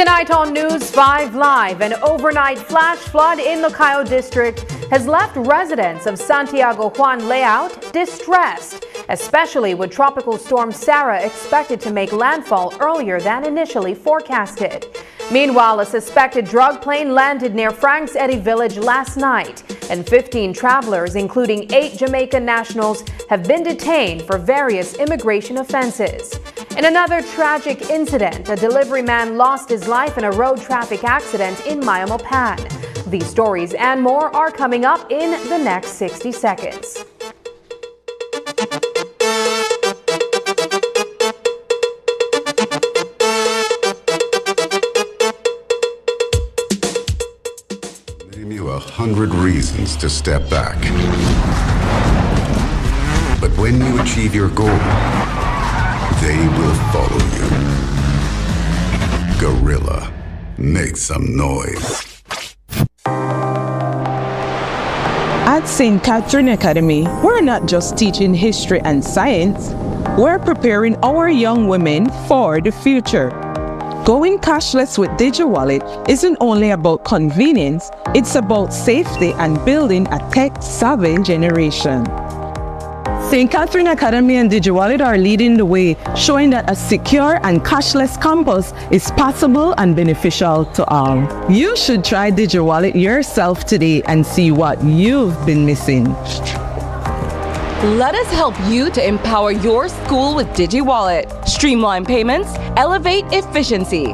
Tonight on News 5 Live, an overnight flash flood in the Cayo district has left residents of Santiago Juan layout distressed, especially with Tropical Storm Sarah expected to make landfall earlier than initially forecasted. Meanwhile, a suspected drug plane landed near Franks Eddy village last night, and 15 travelers, including 8 Jamaican nationals, have been detained for various immigration offenses. In another tragic incident, a delivery man lost his life in a road traffic accident in Mayamopan. These stories and more are coming up in the next 60 seconds. Name you 100 reasons to step back. But when you achieve your goal, they will follow you. Gorilla, make some noise. At St. Catherine Academy, we're not just teaching history and science, we're preparing our young women for the future. Going cashless with DigiWallet isn't only about convenience, it's about safety and building a tech-savvy generation. St. Catherine Academy and DigiWallet are leading the way, showing that a secure and cashless campus is possible and beneficial to all. You should try DigiWallet yourself today and see what you've been missing. Let us help you to empower your school with DigiWallet. Streamline payments, elevate efficiency.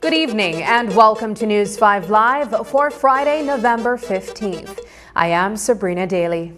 Good evening and welcome to News 5 Live for Friday, November 15th. I am Sabrina Daly.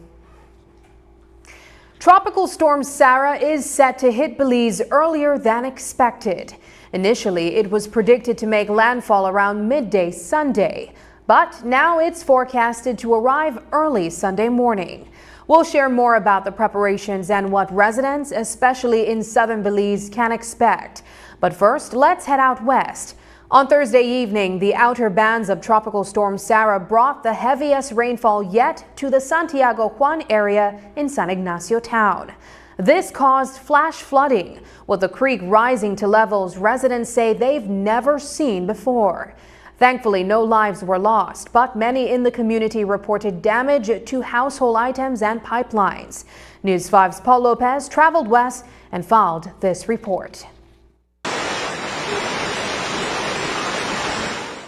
Tropical storm Sarah is set to hit Belize earlier than expected. Initially, it was predicted to make landfall around midday Sunday, but now it's forecasted to arrive early Sunday morning. We'll share more about the preparations and what residents, especially in southern Belize, can expect. But first, let's head out west. On Thursday evening, the outer bands of Tropical Storm Sarah brought the heaviest rainfall yet to the Santiago Juan area in San Ignacio town. This caused flash flooding, with the creek rising to levels residents say they've never seen before. Thankfully, no lives were lost, but many in the community reported damage to household items and pipelines. News 5's Paul Lopez traveled west and filed this report.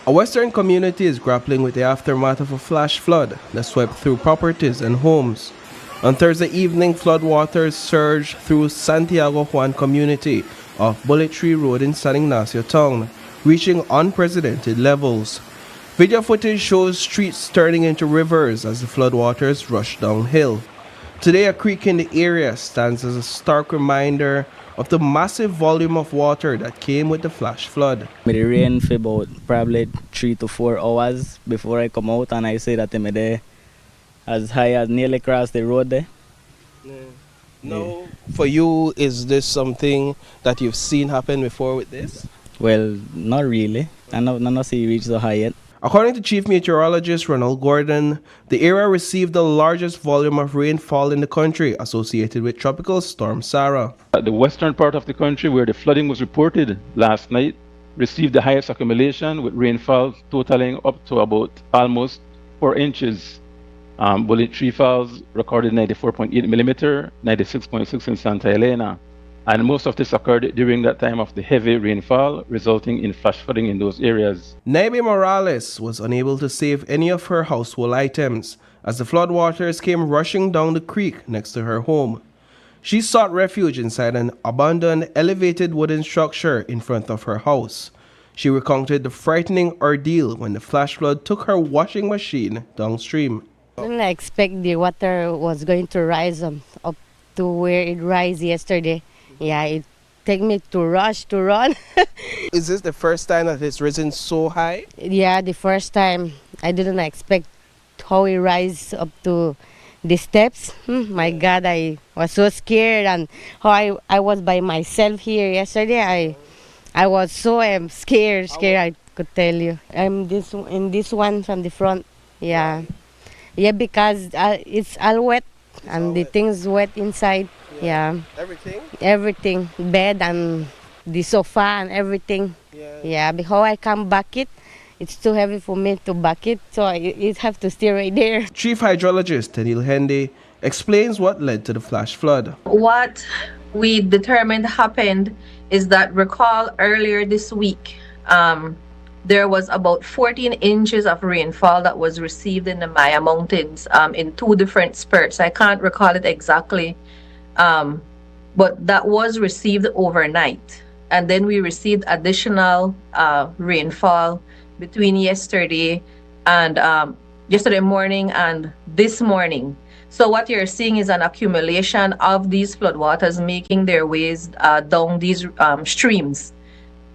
A western community is grappling with the aftermath of a flash flood that swept through properties and homes. On Thursday evening, floodwaters surged through Santiago Juan community off Bullet Tree Road in San Ignacio town, reaching unprecedented levels. Video footage shows streets turning into rivers as the floodwaters rush downhill. Today, a creek in the area stands as a stark reminder of the massive volume of water that came with the flash flood. It rained for about probably 3 to 4 hours before I come out, and I say that I'm there as high as nearly across the road there. Now, for you, is this something that you've seen happen before with this? Well, not really. I not see it reach so high yet. According to Chief Meteorologist Ronald Gordon, the area received the largest volume of rainfall in the country associated with Tropical Storm Sarah. The western part of the country, where the flooding was reported last night, received the highest accumulation, with rainfall totaling up to about almost 4 inches. Bullet Tree Falls recorded 94.8 millimeter, 96.6 in Santa Elena. And most of this occurred during that time of the heavy rainfall, resulting in flash flooding in those areas. Naibe Morales was unable to save any of her household items as the floodwaters came rushing down the creek next to her home. She sought refuge inside an abandoned elevated wooden structure in front of her house. She recounted the frightening ordeal when the flash flood took her washing machine downstream. I didn't expect the water was going to rise up to where it rose yesterday. Yeah, it take me to rush to run. Is this the first time that it's risen so high? Yeah, the first time. I didn't expect how it rise up to the steps. My God, I was so scared, and how I was by myself here yesterday. I was so scared, I could tell you. I'm in this one from the front. Yeah, yeah, because it's all wet and the things wet inside. Yeah. Everything, bed and the sofa and everything. Yeah, before I come back it's too heavy for me to back it, so I have to stay right there. Chief Hydrologist Tenil Hende explains what led to the flash flood. What we determined happened is that, recall earlier this week, there was about 14 inches of rainfall that was received in the Maya Mountains in 2 different spurts. I can't recall it exactly. But that was received overnight, and then we received additional rainfall between yesterday morning and this morning. So what you're seeing is an accumulation of these floodwaters making their ways down these streams.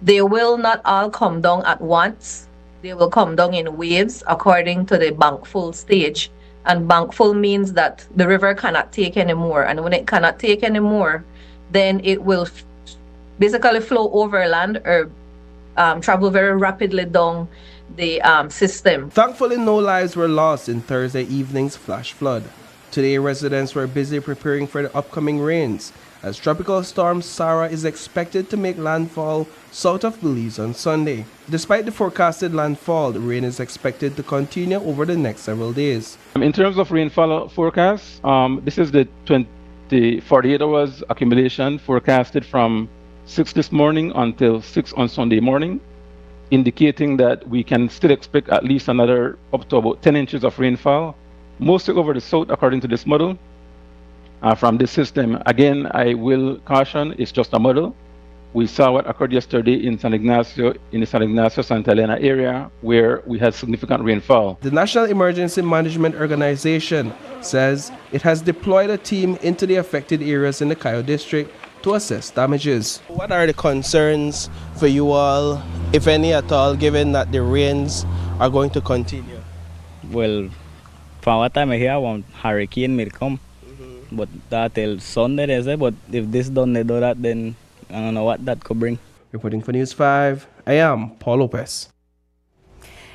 They will not all come down at once. They will come down in waves according to the bank full stage. And bank full means that the river cannot take anymore. And when it cannot take anymore, then it will basically flow overland or travel very rapidly down the system. Thankfully, no lives were lost in Thursday evening's flash flood. Today, residents were busy preparing for the upcoming rains, as Tropical Storm Sarah is expected to make landfall south of Belize on Sunday. Despite the forecasted landfall, the rain is expected to continue over the next several days. In terms of rainfall forecast, this is the 48 hours accumulation forecasted from 6 this morning until 6 on Sunday morning, indicating that we can still expect at least another up to about 10 inches of rainfall, mostly over the south according to this model. From this system, again, I will caution, it's just a model. We saw what occurred yesterday in San Ignacio, in the San Ignacio Santa Elena area, where we had significant rainfall. The National Emergency Management Organization says it has deployed a team into the affected areas in the Cayo district to assess damages. What are the concerns for you all, if any at all, given that the rains are going to continue? Well, from what time I hear, one hurricane may come. But that till Sunday, they say, but if this don't do that, then I don't know what that could bring. Reporting for News 5, I am Paul Lopez.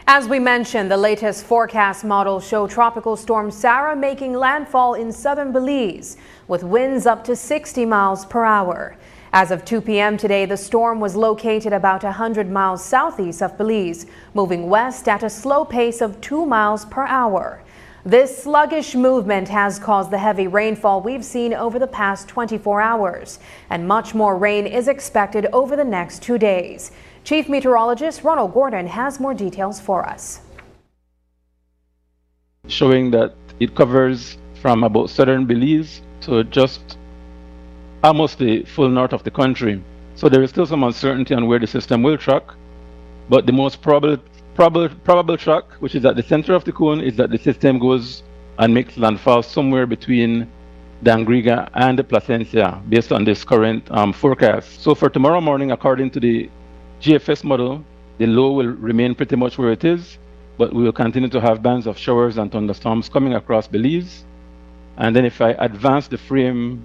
As we mentioned, the latest forecast models show Tropical Storm Sarah making landfall in southern Belize with winds up to 60 miles per hour. As of 2 p.m. today, the storm was located about 100 miles southeast of Belize, moving west at a slow pace of 2 miles per hour. This sluggish movement has caused the heavy rainfall we've seen over the past 24 hours, and much more rain is expected over the next 2 days. Chief Meteorologist Ronald Gordon has more details for us. Showing that it covers from about southern Belize to just almost the full north of the country. So there is still some uncertainty on where the system will track, but the most probable track, which is at the center of the cone, is that the system goes and makes landfall somewhere between the Angriga and the Placencia, based on this current forecast. So for tomorrow morning, according to the GFS model, the low will remain pretty much where it is, but we will continue to have bands of showers and thunderstorms coming across Belize. And then if I advance the frame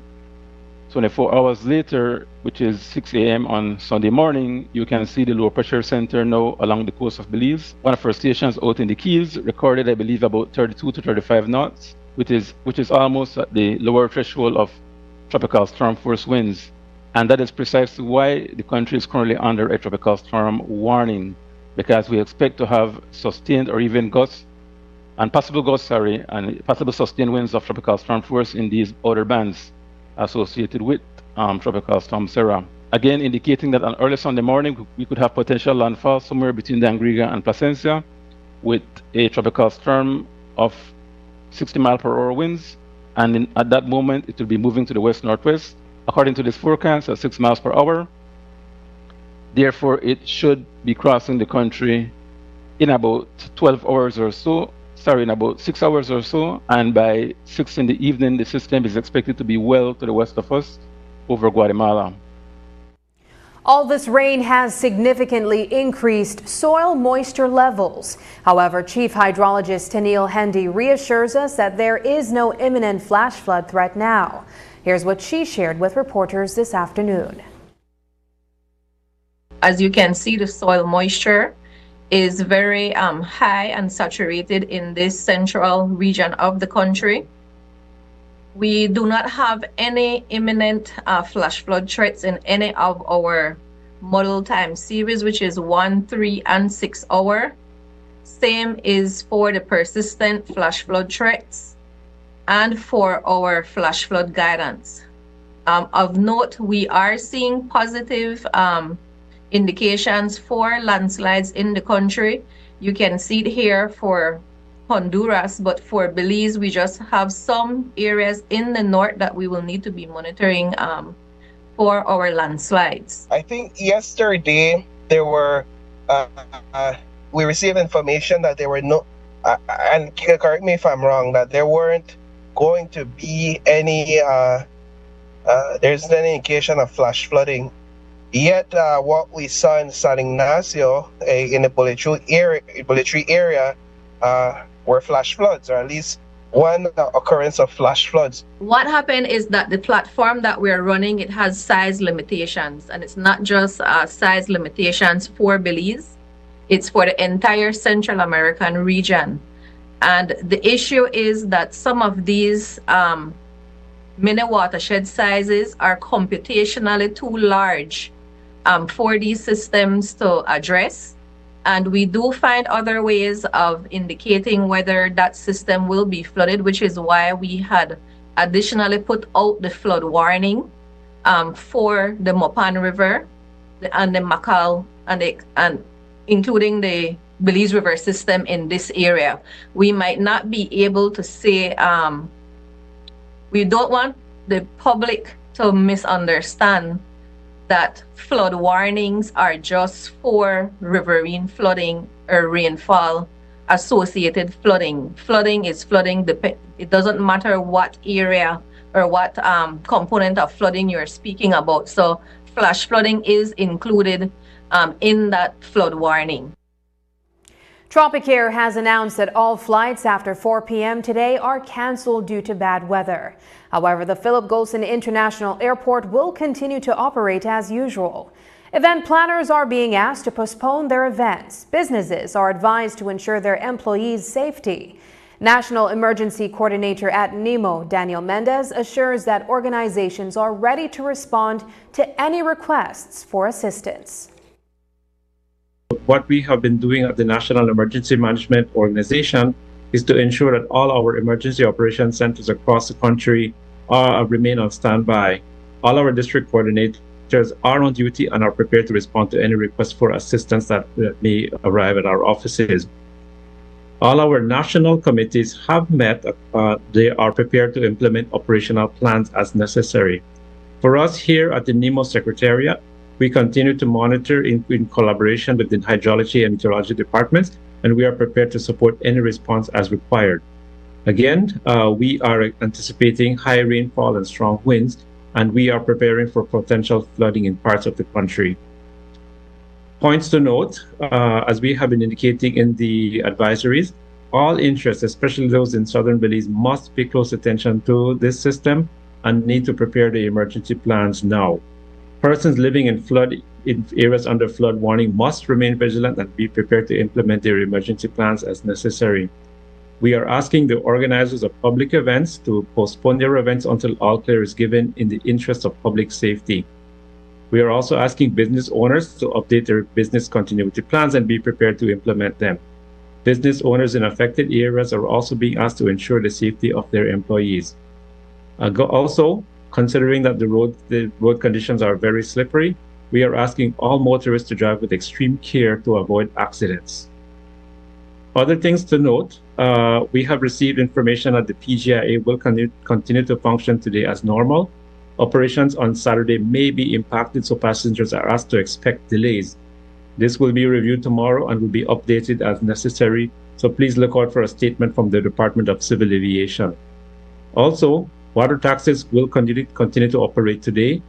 24 hours later, which is 6 a.m. on Sunday morning, you can see the low pressure center now along the coast of Belize. One of our stations out in the Keys recorded, I believe, about 32 to 35 knots, which is almost at the lower threshold of tropical storm force winds. And that is precisely why the country is currently under a tropical storm warning, because we expect to have sustained or even gusts and possible sustained winds of tropical storm force in these outer bands associated with Tropical Storm Sarah. Again, indicating that on early Sunday morning, we could have potential landfall somewhere between the Angriga and Placencia with a tropical storm of 60 mile per hour winds. And at that moment, it will be moving to the west-northwest, according to this forecast, at 6 miles per hour. Therefore, it should be crossing the country in about 12 hours or so, in about 6 hours or so, and by 6 in the evening, the system is expected to be well to the west of us over Guatemala. All this rain has significantly increased soil moisture levels. However, Chief Hydrologist Tennille Hendy reassures us that there is no imminent flash flood threat now. Here's what she shared with reporters this afternoon. As you can see, the soil moisture is very high and saturated in this central region of the country. We do not have any imminent flash flood threats in any of our model time series, which is 1, 3, and 6 hour. Same is for the persistent flash flood threats and for our flash flood guidance. Of note, we are seeing positive indications for landslides in the country. You can see it here for Honduras, but for Belize, we just have some areas in the north that we will need to be monitoring for our landslides. I think yesterday there were, we received information that there were no, and correct me if I'm wrong, that there weren't going to be any, there's any indication of flash flooding Yet, what we saw in San Ignacio, in the Bolitry area, were flash floods, or at least one occurrence of flash floods. What happened is that the platform that we're running, it has size limitations, and it's not just size limitations for Belize, it's for the entire Central American region. And the issue is that some of these mini watershed sizes are computationally too large for these systems to address. And we do find other ways of indicating whether that system will be flooded, which is why we had additionally put out the flood warning for the Mopan River and the Macal and including the Belize River system in this area. We might not be able to say, we don't want the public to misunderstand that flood warnings are just for riverine flooding or rainfall associated flooding. Flooding is flooding. It doesn't matter what area or what component of flooding you're speaking about. So flash flooding is included in that flood warning. Tropicare has announced that all flights after 4 p.m. today are canceled due to bad weather. However, the Philip Golson International Airport will continue to operate as usual. Event planners are being asked to postpone their events. Businesses are advised to ensure their employees' safety. National Emergency Coordinator at NEMO, Daniel Mendez, assures that organizations are ready to respond to any requests for assistance. What we have been doing at the National Emergency Management Organization is to ensure that all our emergency operations centers across the country remain on standby. All our district coordinators are on duty and are prepared to respond to any request for assistance that may arrive at our offices. All our national committees have met. They are prepared to implement operational plans as necessary. For us here at the NEMO Secretariat, we continue to monitor in collaboration with the hydrology and meteorology departments, and we are prepared to support any response as required. Again, we are anticipating high rainfall and strong winds, and we are preparing for potential flooding in parts of the country. Points to note, as we have been indicating in the advisories, all interests, especially those in southern Belize, must pay close attention to this system and need to prepare the emergency plans now. Persons living in areas under flood warning must remain vigilant and be prepared to implement their emergency plans as necessary. We are asking the organizers of public events to postpone their events until all clear is given in the interest of public safety. We are also asking business owners to update their business continuity plans and be prepared to implement them. Business owners in affected areas are also being asked to ensure the safety of their employees. Also, considering that the road conditions are very slippery, we are asking all motorists to drive with extreme care to avoid accidents. Other things to note, we have received information that the PGIA will continue to function today as normal. Operations on Saturday may be impacted, so passengers are asked to expect delays. This will be reviewed tomorrow and will be updated as necessary, so please look out for a statement from the Department of Civil Aviation. Also, water taxis will continue to operate today.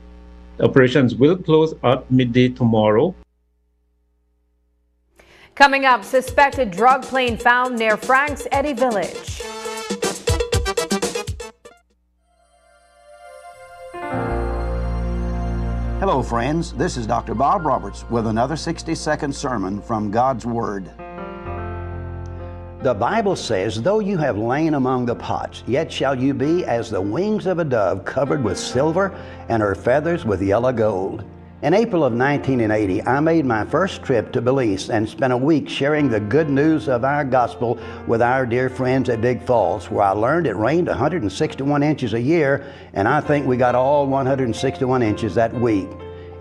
Operations will close at midday tomorrow. Coming up, suspected drug plane found near Frank's Eddy Village. Hello, friends. This is Dr. Bob Roberts with another 60-second sermon from God's Word. The Bible says, though you have lain among the pots, yet shall you be as the wings of a dove covered with silver and her feathers with yellow gold. In April of 1980, I made my first trip to Belize and spent a week sharing the good news of our gospel with our dear friends at Big Falls, where I learned it rained 161 inches a year, and I think we got all 161 inches that week.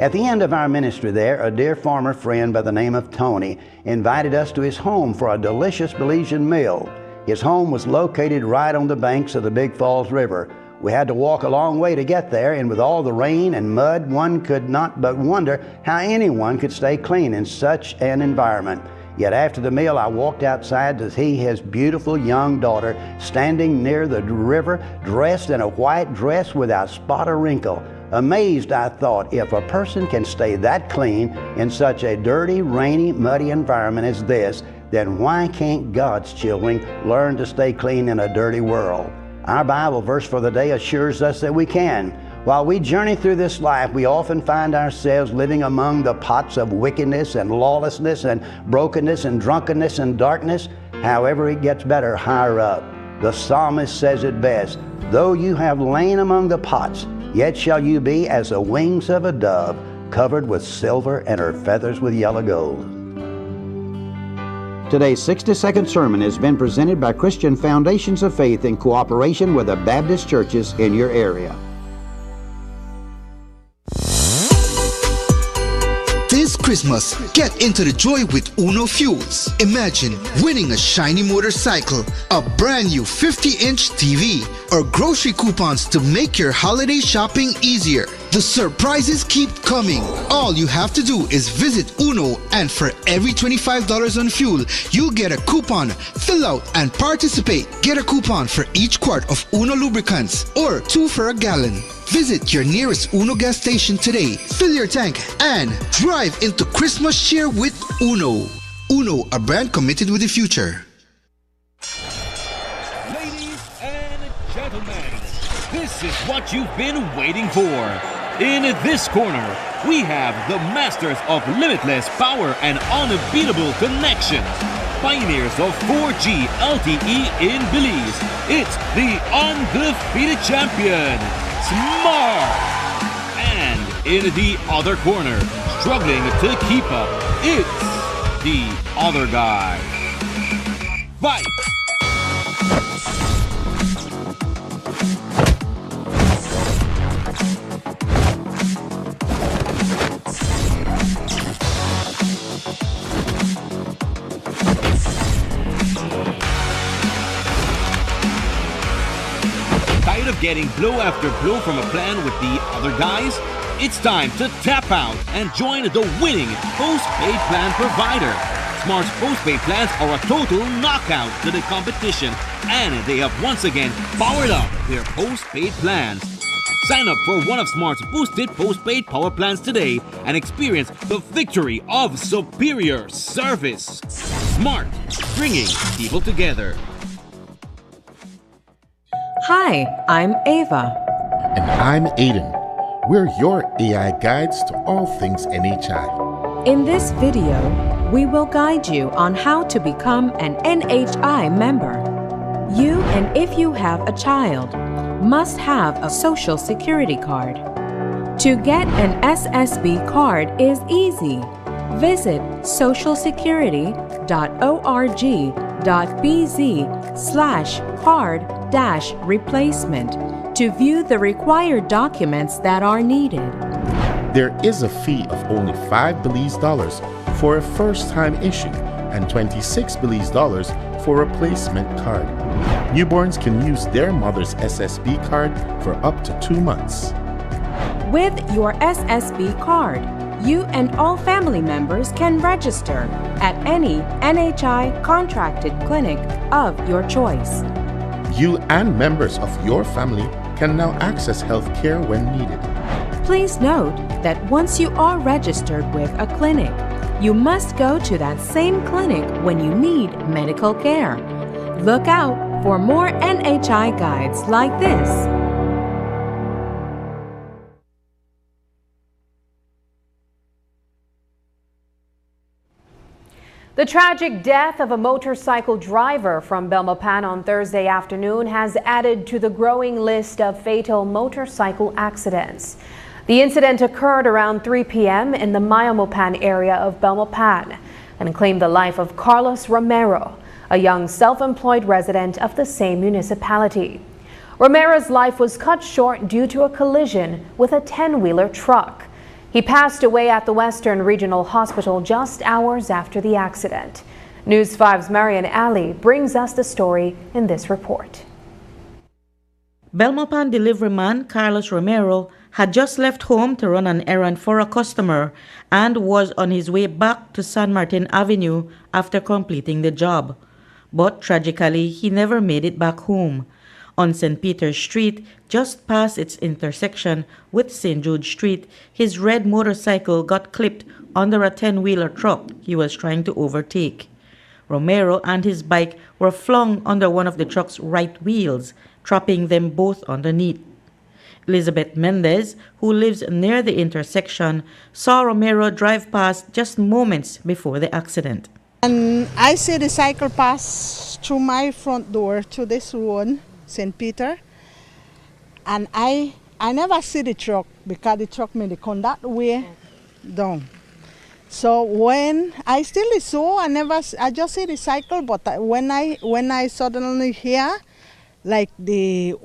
At the end of our ministry there, a dear farmer friend by the name of Tony invited us to his home for a delicious Belizean meal. His home was located right on the banks of the Big Falls River. We had to walk a long way to get there, and with all the rain and mud, one could not but wonder how anyone could stay clean in such an environment. Yet after the meal, I walked outside to see his beautiful young daughter standing near the river, dressed in a white dress without spot or wrinkle. Amazed, I thought, if a person can stay that clean in such a dirty, rainy, muddy environment as this, then why can't God's children learn to stay clean in a dirty world? Our Bible verse for the day assures us that we can. While we journey through this life, we often find ourselves living among the pots of wickedness and lawlessness and brokenness and drunkenness and darkness. However, it gets better higher up. The psalmist says it best, "Though you have lain among the pots, yet shall you be as the wings of a dove, covered with silver and her feathers with yellow gold." Today's 60-second sermon has been presented by Christian Foundations of Faith in cooperation with the Baptist churches in your area. This Christmas, get into the joy with Uno Fuels. Imagine winning a shiny motorcycle, a brand new 50-inch TV, or grocery coupons to make your holiday shopping easier. The surprises keep coming. All you have to do is visit Uno, and for every $25 on fuel, you'll get a coupon. Fill out and participate. Get a coupon for each quart of Uno lubricants or 2 for a gallon. Visit your nearest Uno gas station today, fill your tank, and drive into Christmas cheer with Uno. Uno, a brand committed with the future. Ladies and gentlemen, this is what you've been waiting for. In this corner, we have the masters of limitless power and unbeatable connections. Pioneers of 4G LTE in Belize. It's the undefeated champion, Smart. And in the other corner, struggling to keep up, it's the other guy. Fight! Tired of getting blow after blow from a plan with the other guys? It's time to tap out and join the winning postpaid plan provider. Smart's postpaid plans are a total knockout to the competition, and they have once again powered up their postpaid plans. Sign up for one of Smart's boosted postpaid power plans today and experience the victory of superior service. Smart, bringing people together. Hi, I'm Ava. And I'm Aiden. We're your AI guides to all things NHI. In this video, we will guide you on how to become an NHI member. You, and if you have a child, must have a Social Security card. To get an SSB card is easy. Visit socialsecurity.org.bz/card-replacement to view the required documents that are needed. There is a fee of only $5 Belize for a first-time issue and $26 Belize for a replacement card. Newborns can use their mother's SSB card for up to 2 months. With your SSB card, you and all family members can register at any NHI contracted clinic of your choice. You and members of your family can now access health care when needed. Please note that once you are registered with a clinic, you must go to that same clinic when you need medical care. Look out for more NHI guides like this. The tragic death of a motorcycle driver from Belmopan on Thursday afternoon has added to the growing list of fatal motorcycle accidents. The incident occurred around 3 p.m. in the Mayamopan area of Belmopan and claimed the life of Carlos Romero, a young self-employed resident of the same municipality. Romero's life was cut short due to a collision with a 10-wheeler truck. He passed away at the Western Regional Hospital just hours after the accident. News 5's Marian Ali brings us the story in this report. Belmopan deliveryman Carlos Romero had just left home to run an errand for a customer and was on his way back to San Martin Avenue after completing the job. But tragically, he never made it back home. On St. Peter's Street, just past its intersection with St. Jude Street, his red motorcycle got clipped under a 10-wheeler truck he was trying to overtake. Romero and his bike were flung under one of the truck's right wheels, trapping them both underneath. Elizabeth Mendez, who lives near the intersection, saw Romero drive past just moments before the accident. And I see the cycle pass through my front door to this road, St. Peter, and I never see the truck because the truck made it come that way down. So when I still saw, I just see the cycle, but when I suddenly hear like the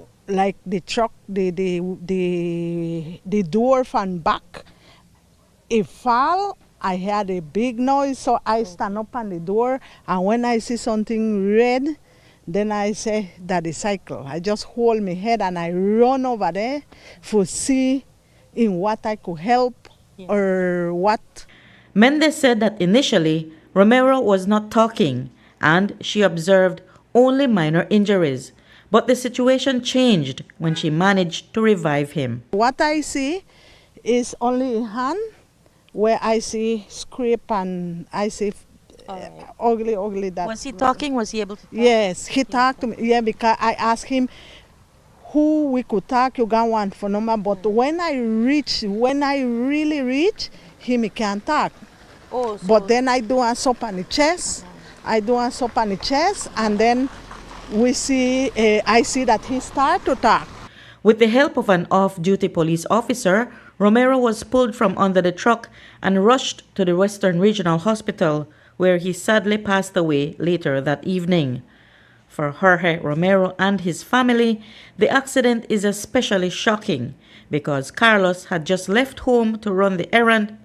truck, the door from back, it fall. I heard a big noise, so I stand up on the door, and when I see something red, then I say that is cycle. I just hold my head and I run over there to see in what I could help or what. Mendez said that initially, Romero was not talking, and she observed only minor injuries. But the situation changed when she managed to revive him. What I see is only a hand, where I see scrape and I see ugly that. Was he talking? Was he able to talk? Yes, he talked to me. Yeah, because I asked him who we could talk, you got one for number, but when I really reach, he can't talk. Oh, so but then I do a soap on the chest. And then we see, I see that he started to talk. With the help of an off-duty police officer, Romero was pulled from under the truck and rushed to the Western Regional Hospital, where he sadly passed away later that evening. For Jorge Romero and his family, the accident is especially shocking because Carlos had just left home to run the errand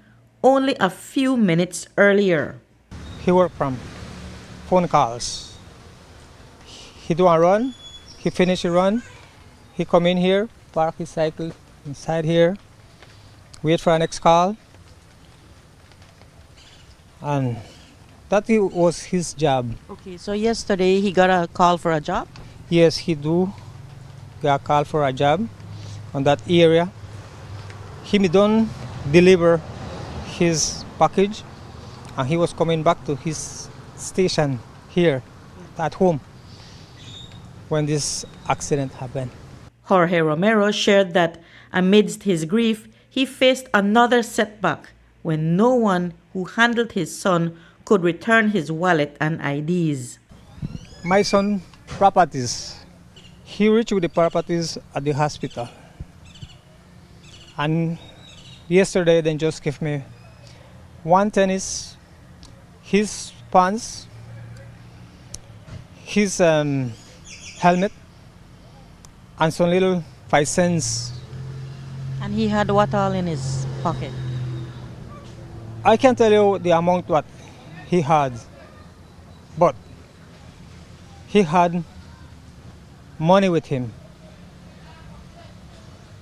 only a few minutes earlier. He worked from phone calls. He do a run, he finish a run, he come in here, park his cycle inside here, wait for our next call, and that was his job. Okay, so yesterday he got a call for a job? Yes, he do got a call for a job on that area. He done deliver his package, and he was coming back to his station here at home when this accident happened. Jorge Romero shared that amidst his grief, he faced another setback when no one who handled his son could return his wallet and IDs. My son properties, he reached with the properties at the hospital. And yesterday they just gave me one tennis, his pants, his helmet, and some little 5 cents. And he had what all in his pocket? I can't tell you the amount what he had, but he had money with him.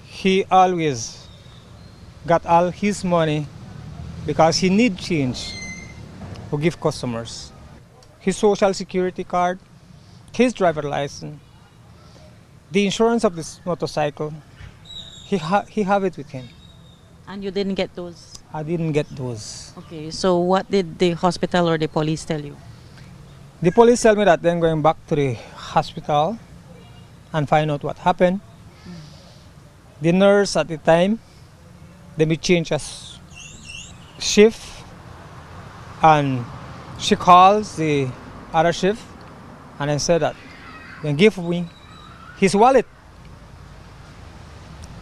He always got all his money because he need change to give customers. His social security card, his driver license, the insurance of this motorcycle, he have it with him. And you didn't get those? I didn't get those. Okay, so what did the hospital or the police tell you? The police tell me that they're going back to the hospital and find out what happened. The nurse at the time, they may change us shift, and she calls the other shift, and I said that they give me his wallet,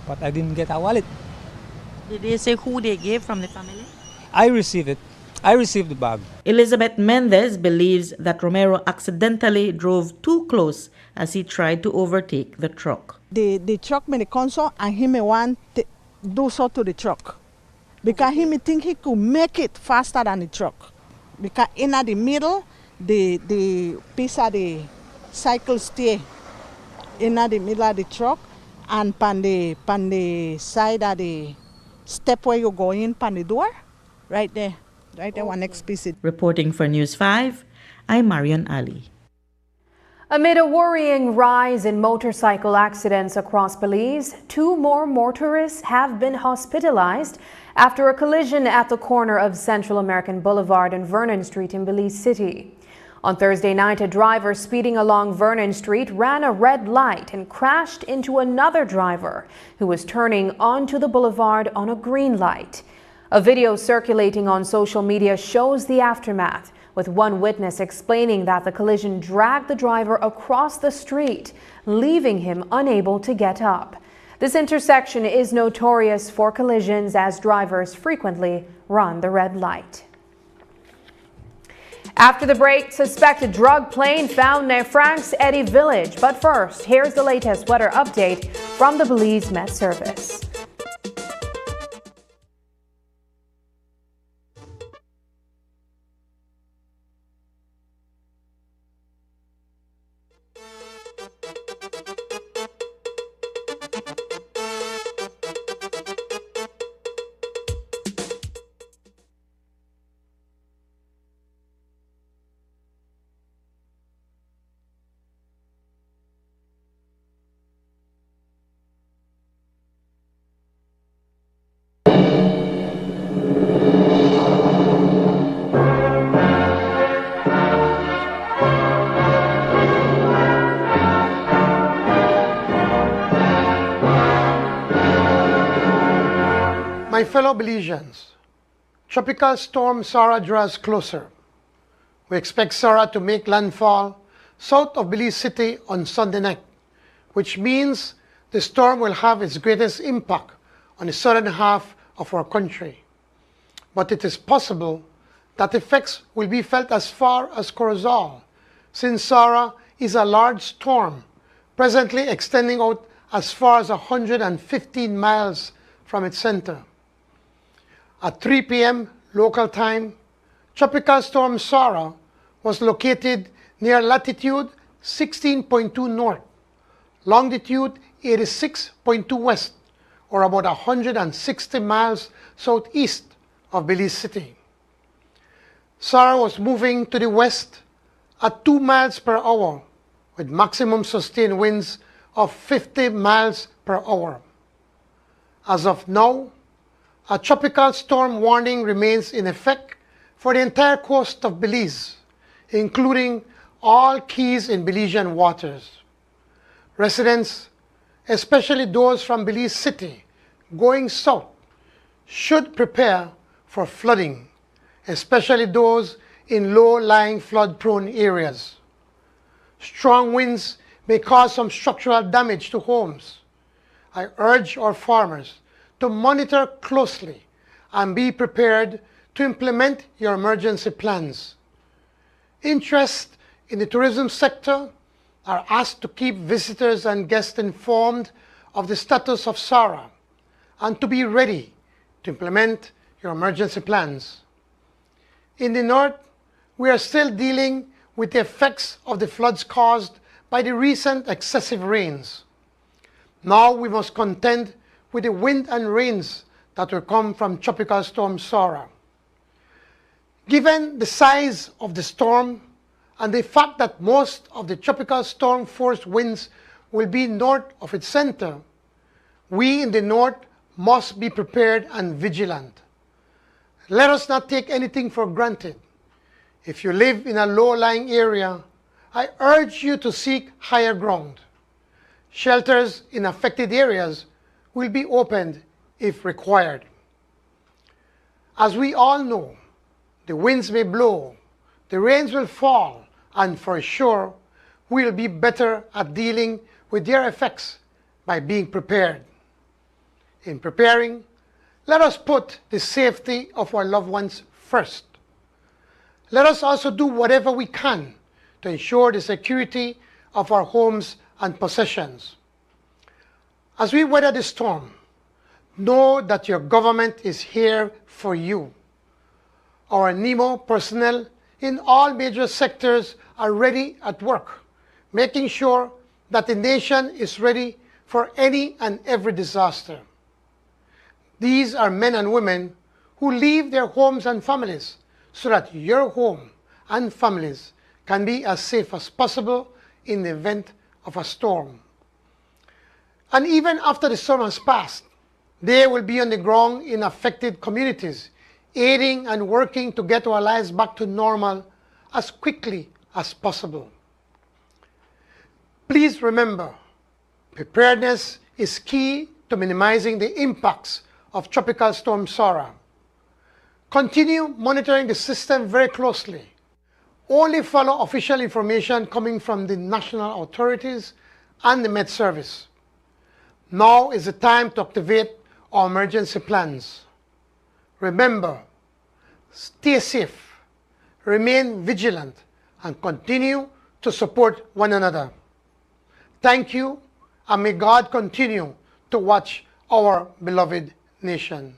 but I didn't get a wallet. Did they say who they gave from the family? I received it. I received the bag. Elizabeth Mendez believes that Romero accidentally drove too close as he tried to overtake the truck. The truck made a console, and he may want to do so to the truck because he may think he could make it faster than the truck. Because in the middle, the piece of the cycle stay in the middle of the truck, and pan the side of the step where you go in, pan the door, right there, one next piece. Reporting for News 5, I'm Marion Ali. Amid a worrying rise in motorcycle accidents across Belize, 2 more motorists have been hospitalized after a collision at the corner of Central American Boulevard and Vernon Street in Belize City. On Thursday night, a driver speeding along Vernon Street ran a red light and crashed into another driver who was turning onto the boulevard on a green light. A video circulating on social media shows the aftermath, with one witness explaining that the collision dragged the driver across the street, leaving him unable to get up. This intersection is notorious for collisions as drivers frequently run the red light. After the break, suspected drug plane found near Frank's Eddy Village. But first, here's the latest weather update from the Belize Met Service. My fellow Belizeans, Tropical Storm Sara draws closer. We expect Sara to make landfall south of Belize City on Sunday night, which means the storm will have its greatest impact on the southern half of our country. But it is possible that effects will be felt as far as Corozal, since Sara is a large storm, presently extending out as far as 115 miles from its center. At 3 p.m. local time, Tropical Storm Sara was located near latitude 16.2 north, longitude 86.2 west, or about 160 miles southeast of Belize City. Sara was moving to the west at 2 miles per hour with maximum sustained winds of 50 miles per hour. As of now, a tropical storm warning remains in effect for the entire coast of Belize, including all keys in Belizean waters. Residents, especially those from Belize City going south, should prepare for flooding, especially those in low-lying flood-prone areas. Strong winds may cause some structural damage to homes. I urge our farmers to monitor closely and be prepared to implement your emergency plans. Interests in the tourism sector are asked to keep visitors and guests informed of the status of Sara and to be ready to implement your emergency plans. In the north, we are still dealing with the effects of the floods caused by the recent excessive rains. Now we must contend with the wind and rains that will come from Tropical Storm Sara. Given the size of the storm and the fact that most of the tropical storm force winds will be north of its center, we in the north must be prepared and vigilant. Let us not take anything for granted. If you live in a low-lying area, I urge you to seek higher ground. Shelters in affected areas will be opened if required. As we all know, the winds may blow, the rains will fall, and for sure, we'll be better at dealing with their effects by being prepared. In preparing, let us put the safety of our loved ones first. Let us also do whatever we can to ensure the security of our homes and possessions. As we weather the storm, know that your government is here for you. Our NEMO personnel in all major sectors are ready at work, making sure that the nation is ready for any and every disaster. These are men and women who leave their homes and families so that your home and families can be as safe as possible in the event of a storm. And even after the storm has passed, they will be on the ground in affected communities, aiding and working to get our lives back to normal as quickly as possible. Please remember, preparedness is key to minimizing the impacts of Tropical Storm Sara. Continue monitoring the system very closely. Only follow official information coming from the national authorities and the Met Service. Now is the time to activate our emergency plans. Remember, stay safe, remain vigilant, and continue to support one another. Thank you, and may God continue to watch our beloved nation.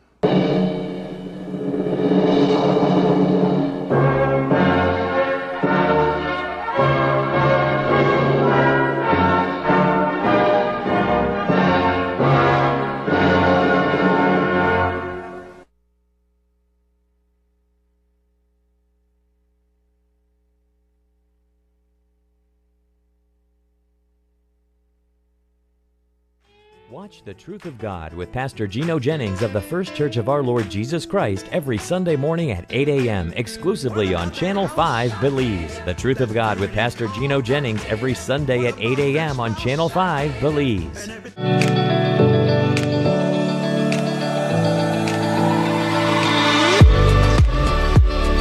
Watch The Truth of God with Pastor Gino Jennings of the First Church of Our Lord Jesus Christ every Sunday morning at 8 a.m. exclusively on Channel 5 Belize. The Truth of God with Pastor Gino Jennings every Sunday at 8 a.m. on Channel 5 Belize.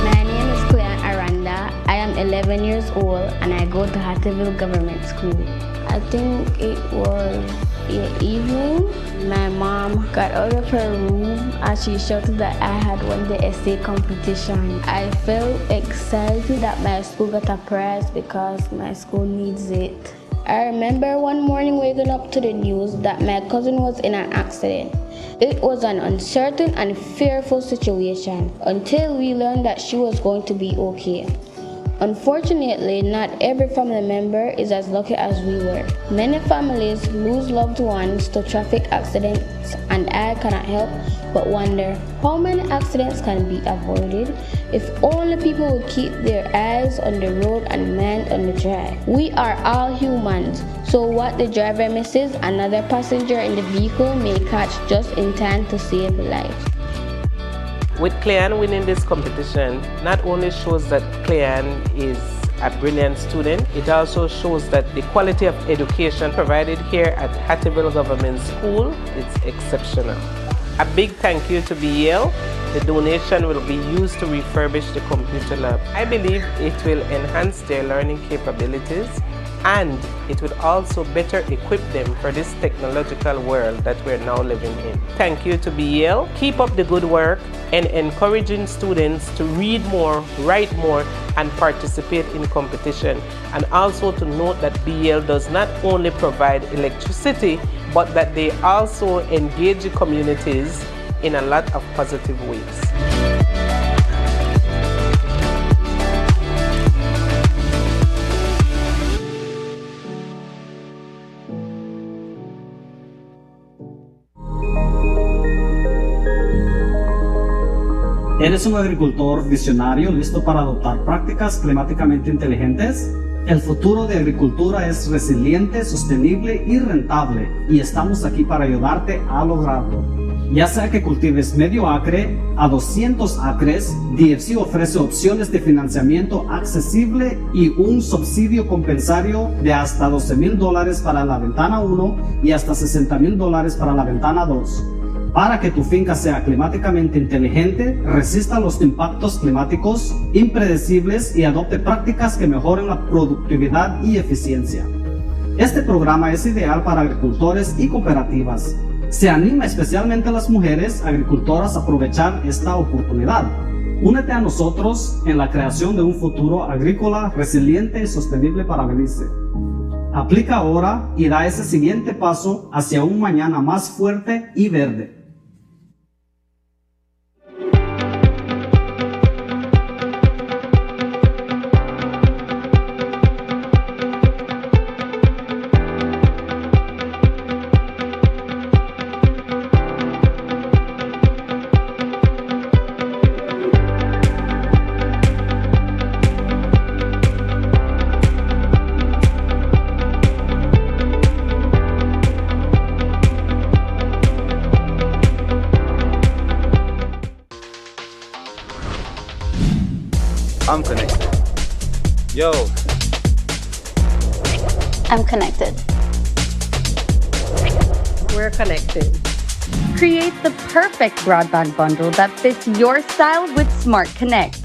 My name is Claire Aranda. I am 11 years old and I go to Hatterville Government School. I think it was evening. My mom got out of her room as she shouted that I had won the essay competition. I felt excited that my school got a prize because my school needs it. I remember one morning waking up to the news that my cousin was in an accident. It was an uncertain and fearful situation until we learned that she was going to be okay. Unfortunately, not every family member is as lucky as we were. Many families lose loved ones to traffic accidents, and I cannot help but wonder how many accidents can be avoided if only people would keep their eyes on the road and mind on the drive. We are all humans, so what the driver misses, another passenger in the vehicle may catch just in time to save life. With Cleanne winning this competition, not only shows that Cleanne is a brilliant student, it also shows that the quality of education provided here at Hatterville Government School is exceptional. A big thank you to BEL. The donation will be used to refurbish the computer lab. I believe it will enhance their learning capabilities and it will also better equip them for this technological world that we're now living in. Thank you to BEL. Keep up the good work and encouraging students to read more, write more, and participate in competition. And also to note that BEL does not only provide electricity, but that they also engage the communities in a lot of positive ways. ¿Eres un agricultor visionario listo para adoptar prácticas climáticamente inteligentes? El futuro de agricultura es resiliente, sostenible y rentable, y estamos aquí para ayudarte a lograrlo. Ya sea que cultives medio acre a 200 acres, DFC ofrece opciones de financiamiento accesible y un subsidio compensario de hasta $12,000 para la ventana 1 y hasta $60,000 para la ventana 2. Para que tu finca sea climáticamente inteligente, resista los impactos climáticos impredecibles y adopte prácticas que mejoren la productividad y eficiencia. Este programa es ideal para agricultores y cooperativas. Se anima especialmente a las mujeres agricultoras a aprovechar esta oportunidad. Únete a nosotros en la creación de un futuro agrícola resiliente y sostenible para Belice. Aplica ahora y da ese siguiente paso hacia un mañana más fuerte y verde. I'm connected. Yo. I'm connected. We're connected. Create the perfect broadband bundle that fits your style with Smart Connect.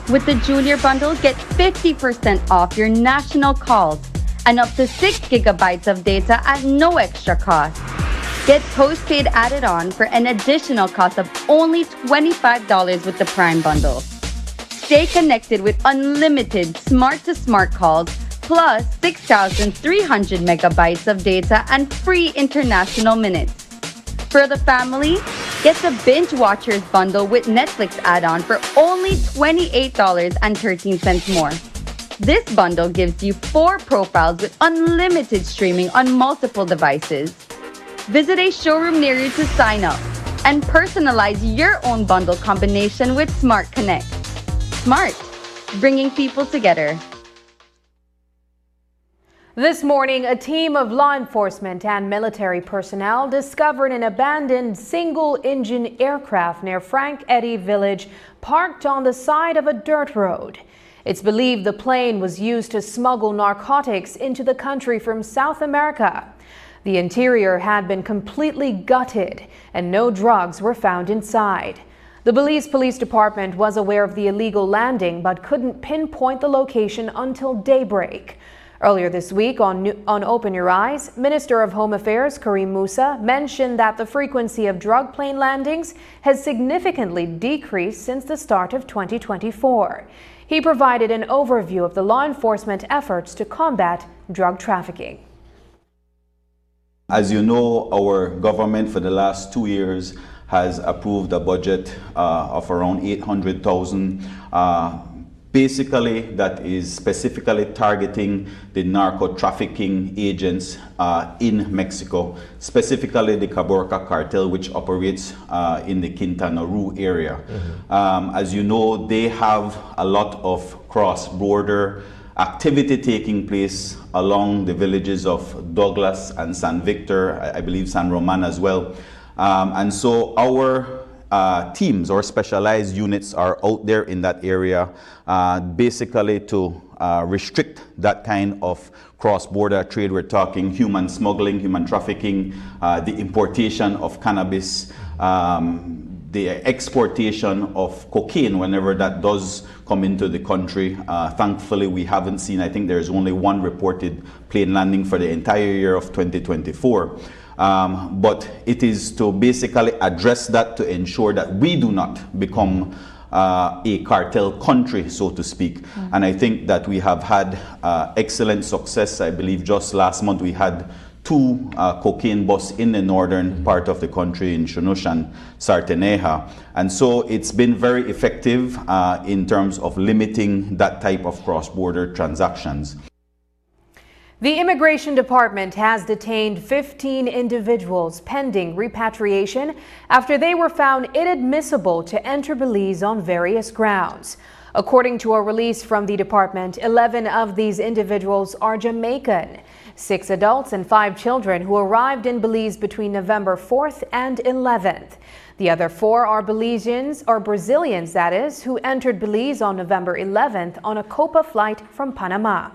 With the Junior Bundle, get 50% off your national calls and up to 6 gigabytes of data at no extra cost. Get postpaid added on for an additional cost of only $25 with the Prime Bundle. Stay connected with unlimited smart-to-smart calls plus 6,300 megabytes of data and free international minutes. For the family, get the Binge Watchers bundle with Netflix add-on for only $28.13 more. This bundle gives you 4 profiles with unlimited streaming on multiple devices. Visit a showroom near you to sign up and personalize your own bundle combination with Smart Connect. Smart, bringing people together. This morning, a team of law enforcement and military personnel discovered an abandoned single-engine aircraft near Frank Eddy Village parked on the side of a dirt road. It's believed the plane was used to smuggle narcotics into the country from South America. The interior had been completely gutted and no drugs were found inside. The Belize Police Department was aware of the illegal landing but couldn't pinpoint the location until daybreak. Earlier this week on Open Your Eyes, Minister of Home Affairs Kareem Musa mentioned that the frequency of drug plane landings has significantly decreased since the start of 2024. He provided an overview of the law enforcement efforts to combat drug trafficking. As you know, our government for the last 2 years has approved a budget of around $800,000. Basically, that is specifically targeting the narco-trafficking agents in Mexico, specifically the Caborca cartel, which operates in the Quintana Roo area. As you know, they have a lot of cross-border activity taking place along the villages of Douglas and San Victor, I believe San Roman as well. And so our teams or specialized units are out there in that area basically to restrict that kind of cross-border trade. We're talking human smuggling, human trafficking, the importation of cannabis, the exportation of cocaine whenever that does come into the country. Thankfully, we haven't seen, I think there's only one reported plane landing for the entire year of 2024. But it is to basically address that to ensure that we do not become a cartel country, so to speak. And I think that we have had excellent success. I believe just last month we had 2 cocaine busts in the northern part of the country in Shunush and Sarteneja. And so it's been very effective in terms of limiting that type of cross-border transactions. The Immigration Department has detained 15 individuals pending repatriation after they were found inadmissible to enter Belize on various grounds. According to a release from the department, 11 of these individuals are Jamaican, 6 adults and 5 children who arrived in Belize between November 4th and 11th. The other 4 are Brazilians, that is, who entered Belize on November 11th on a Copa flight from Panama.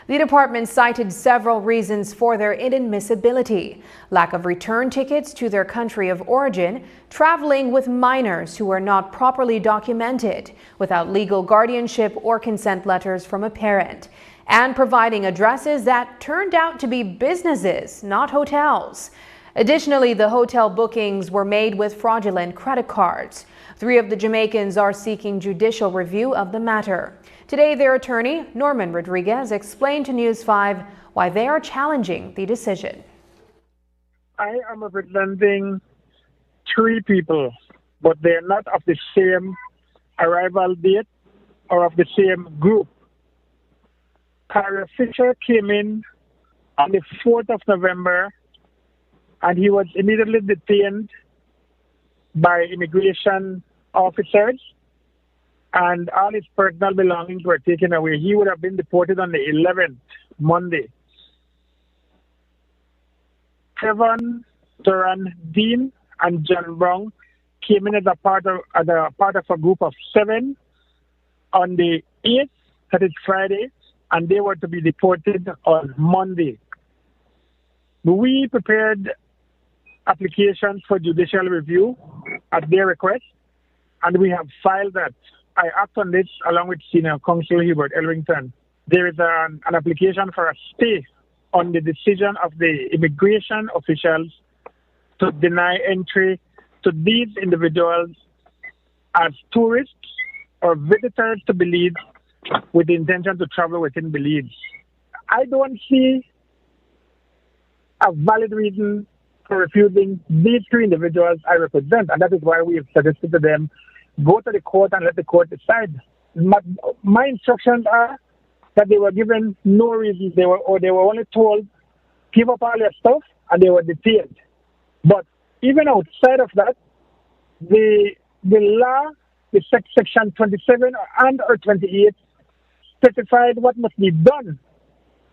The department cited several reasons for their inadmissibility: lack of return tickets to their country of origin, traveling with minors who were not properly documented, without legal guardianship or consent letters from a parent, and providing addresses that turned out to be businesses, not hotels. Additionally, the hotel bookings were made with fraudulent credit cards. 3 of the Jamaicans are seeking judicial review of the matter. Today, their attorney, Norman Rodriguez, explained to News 5 why they are challenging the decision. I am representing 3 people, but they're not of the same arrival date or of the same group. Carrier Fisher came in on the 4th of November, and he was immediately detained by immigration officers, and all his personal belongings were taken away. He would have been deported on the 11th, Monday. Kevin, Duran Dean, and John Brown came in as a part of a group of 7, on the 8th, that is Friday, and they were to be deported on Monday. We prepared applications for judicial review at their request, and we have filed that. I act on this along with Senior Counsel Hubert Elrington. There is an application for a stay on the decision of the immigration officials to deny entry to these individuals as tourists or visitors to Belize with the intention to travel within Belize. I don't see a valid reason for refusing these three individuals I represent, and that is why we have suggested to them, go to the court and let the court decide. My instructions are that they were given no reasons. They were only told, give up all your stuff, and they were detained. But even outside of that, the law, the section 27 and or 28, specified what must be done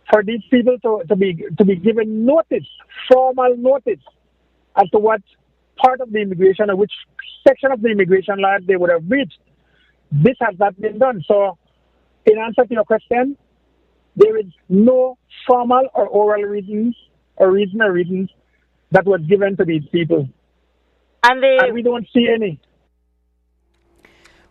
for these people to be given notice, formal notice, as to what part of the immigration or which section of the immigration law they would have reached. This has not been done. So, in answer to your question, there is no formal or oral reasons that was given to these people. And we don't see any.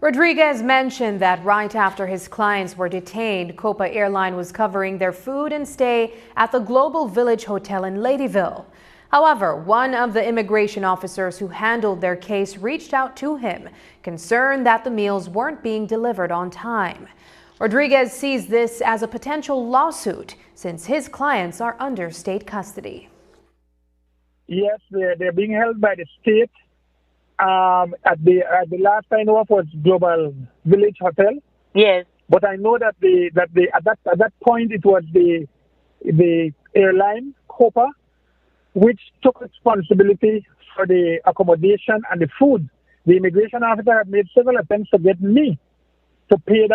Rodriguez mentioned that right after his clients were detained, Copa Airline was covering their food and stay at the Global Village Hotel in Ladyville. However, one of the immigration officers who handled their case reached out to him, concerned that the meals weren't being delivered on time. Rodriguez sees this as a potential lawsuit since his clients are under state custody. Yes, they're being held by the state. At the last I know of was Global Village Hotel. Yes. But I know that at that point it was the airline Copa which took responsibility for the accommodation and the food. The immigration officer had made several attempts to get me to pay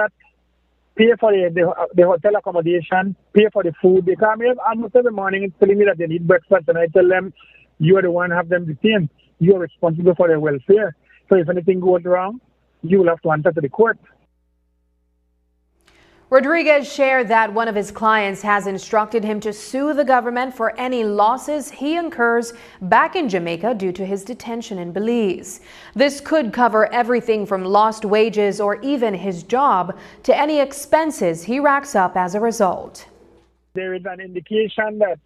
for the hotel accommodation, pay for the food. They come here almost every morning and telling me that they need breakfast, and I tell them, you are the one who have them detained. You are responsible for their welfare. So if anything goes wrong, you will have to answer to the court. Rodriguez shared that one of his clients has instructed him to sue the government for any losses he incurs back in Jamaica due to his detention in Belize. This could cover everything from lost wages or even his job to any expenses he racks up as a result. There is an indication that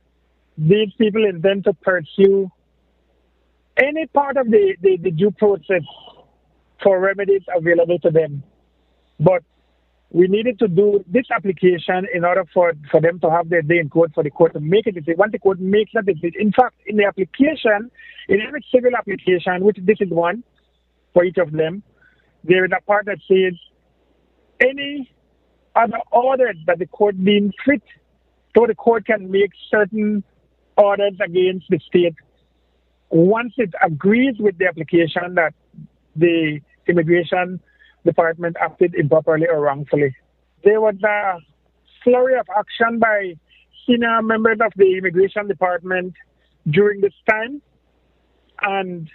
these people intend to pursue any part of the due process for remedies available to them. But we needed to do this application in order for them to have their day in court, for the court to make a decision. Once the court makes that decision, in fact, in the application, in every civil application, which this is one for each of them, there is a part that says any other orders that the court deems fit, so the court can make certain orders against the state once it agrees with the application that the immigration department acted improperly or wrongfully. There was a flurry of action by senior members of the immigration department during this time, and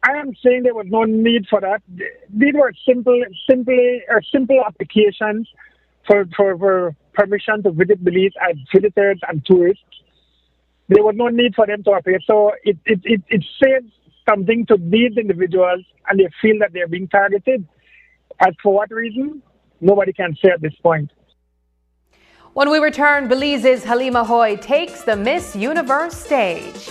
I am saying there was no need for that. These were simple applications for permission to visit Belize as visitors and tourists. There was no need for them to appear. So it says something to these individuals, and they feel that they're being targeted. As for what reason, nobody can say at this point. When we return, Belize's Halima Hoy takes the Miss Universe stage.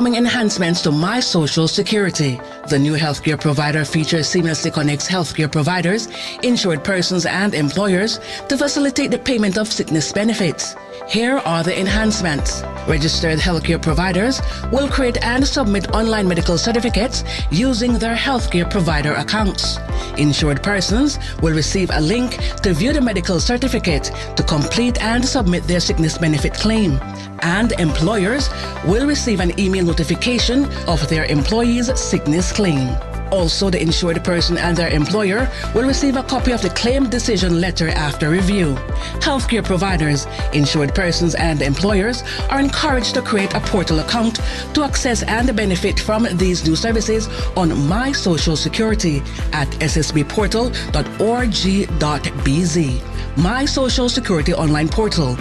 upcoming enhancements to My Social Security. The new healthcare provider feature seamlessly connects healthcare providers, insured persons, and employers to facilitate the payment of sickness benefits. Here are the enhancements. Registered healthcare providers will create and submit online medical certificates using their healthcare provider accounts. Insured persons will receive a link to view the medical certificate to complete and submit their sickness benefit claim. And employers will receive an email notification of their employee's sickness claim. Also, the insured person and their employer will receive a copy of the claim decision letter after review. Healthcare providers, insured persons, and employers are encouraged to create a portal account to access and benefit from these new services on My Social Security at ssbportal.org.bz. My Social Security online portal.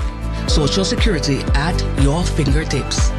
Social Security at your fingertips.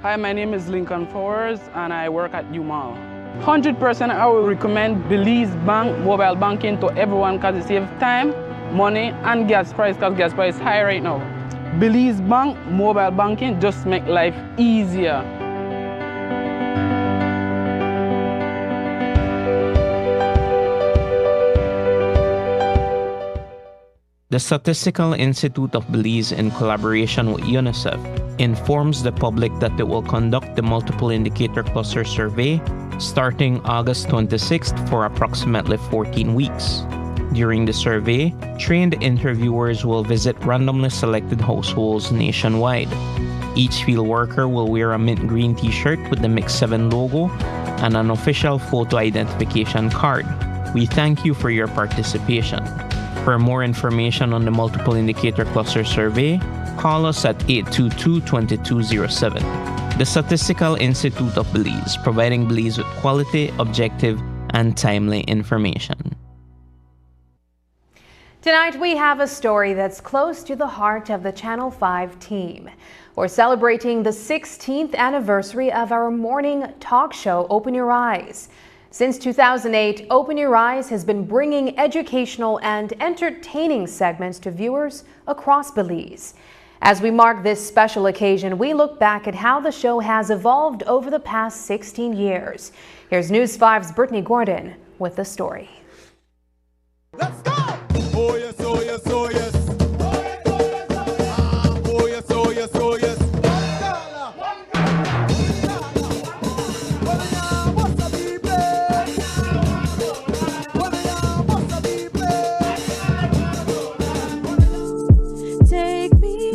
Hi, my name is Lincoln Fowers and I work at U-Mall. 100% I will recommend Belize Bank mobile banking to everyone because it saves time, money and gas price because gas price is high right now. Belize Bank mobile banking just make life easier. The Statistical Institute of Belize, in collaboration with UNICEF, informs the public that it will conduct the Multiple Indicator Cluster Survey starting August 26th for approximately 14 weeks. During the survey, trained interviewers will visit randomly selected households nationwide. Each field worker will wear a mint green t-shirt with the Mix 7 logo and an official photo identification card. We thank you for your participation. For more information on the Multiple Indicator Cluster Survey, call us at 822-2207. The Statistical Institute of Belize, providing Belize with quality, objective, and timely information. Tonight we have a story that's close to the heart of the Channel 5 team. We're celebrating the 16th anniversary of our morning talk show, Open Your Eyes. Since 2008, Open Your Eyes has been bringing educational and entertaining segments to viewers across Belize. As we mark this special occasion, we look back at how the show has evolved over the past 16 years. Here's News 5's Brittany Gordon with the story. Let's go! Oh yes, oh yes, oh yes. Oh yes, oh yes, oh yes.